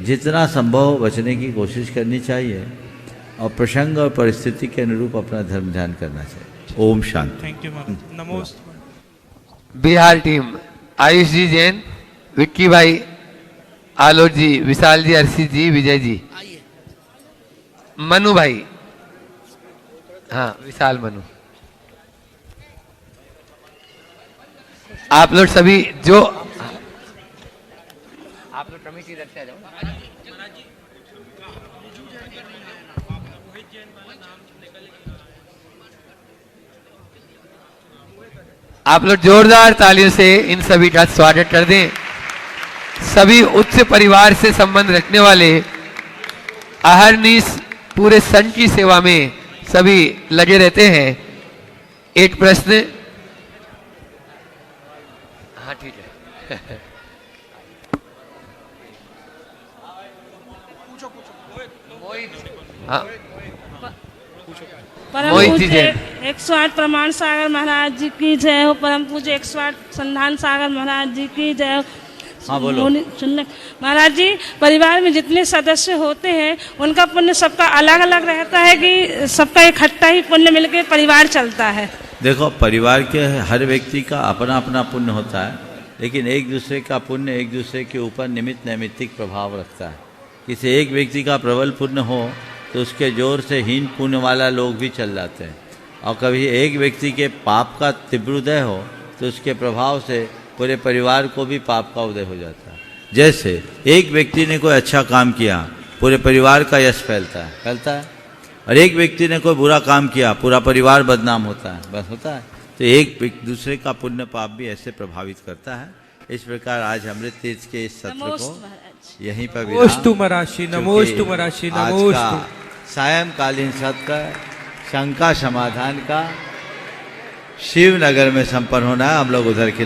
जितना संभव बचने की कोशिश करनी चाहिए और प्रसंग और परिस्थिति के अनुरूप अपना धर्म ध्यान करना चाहिए। ओम शांति। थैंक यू महाराज। नमोस्तु। बिहार टीम आयुष जी जैन, विक्की भाई, आलोक जी, विशाल जी, अर्षित जी, विजय जी, मनु भाई। हाँ, विशाल मनु। आप लोग सभी जो आप लोग कमेटी इधर से आ जाओ। आप लोग जोरदार तालियों से इन सभी का स्वागत कर दें। सभी उच्च परिवार से संबंध रखने वाले अहरनीश पूरे संघ की सेवा में सभी लगे रहते हैं। एक प्रश्न। हाँ ठीक है। हाँ, परम मोहित जी पूज्य जैन। 108 प्रमाण सागर महाराज जी की जय हो। परम पूज्य 108 संधान सागर महाराज जी की जय हो। हाँ बोलो। महाराज जी, परिवार में जितने सदस्य होते हैं उनका पुण्य सबका अलग अलग रहता है कि सबका इकट्ठा ही पुण्य मिलके परिवार चलता है? देखो, परिवार के हर व्यक्ति का अपना अपना पुण्य होता है, लेकिन एक दूसरे का पुण्य एक दूसरे के ऊपर निमित्त नैमित्तिक प्रभाव रखता है। किसी एक व्यक्ति का प्रबल पुण्य हो तो उसके जोर से हीन पुण्य वाला लोग भी चल जाते हैं, और कभी एक व्यक्ति के पाप का तीव्र उदय हो तो उसके प्रभाव से पूरे परिवार को भी पाप का उदय हो जाता है। जैसे एक व्यक्ति ने कोई अच्छा काम किया, पूरे परिवार का यश फैलता है, और एक व्यक्ति ने कोई बुरा काम किया, पूरा परिवार बदनाम होता है, बस होता है। तो एक दूसरे का पुण्य पाप भी ऐसे प्रभावित करता है। इस प्रकार आज अमृत तीर्थ के इस सत्र को यहीं पर नमोस्तु महाराज, नमोस्तु महाराज, नमोस्तु। सायंकालीन सत्र शंका समाधान का शिवनगर में संपन्न होना है। हम लोग उधर के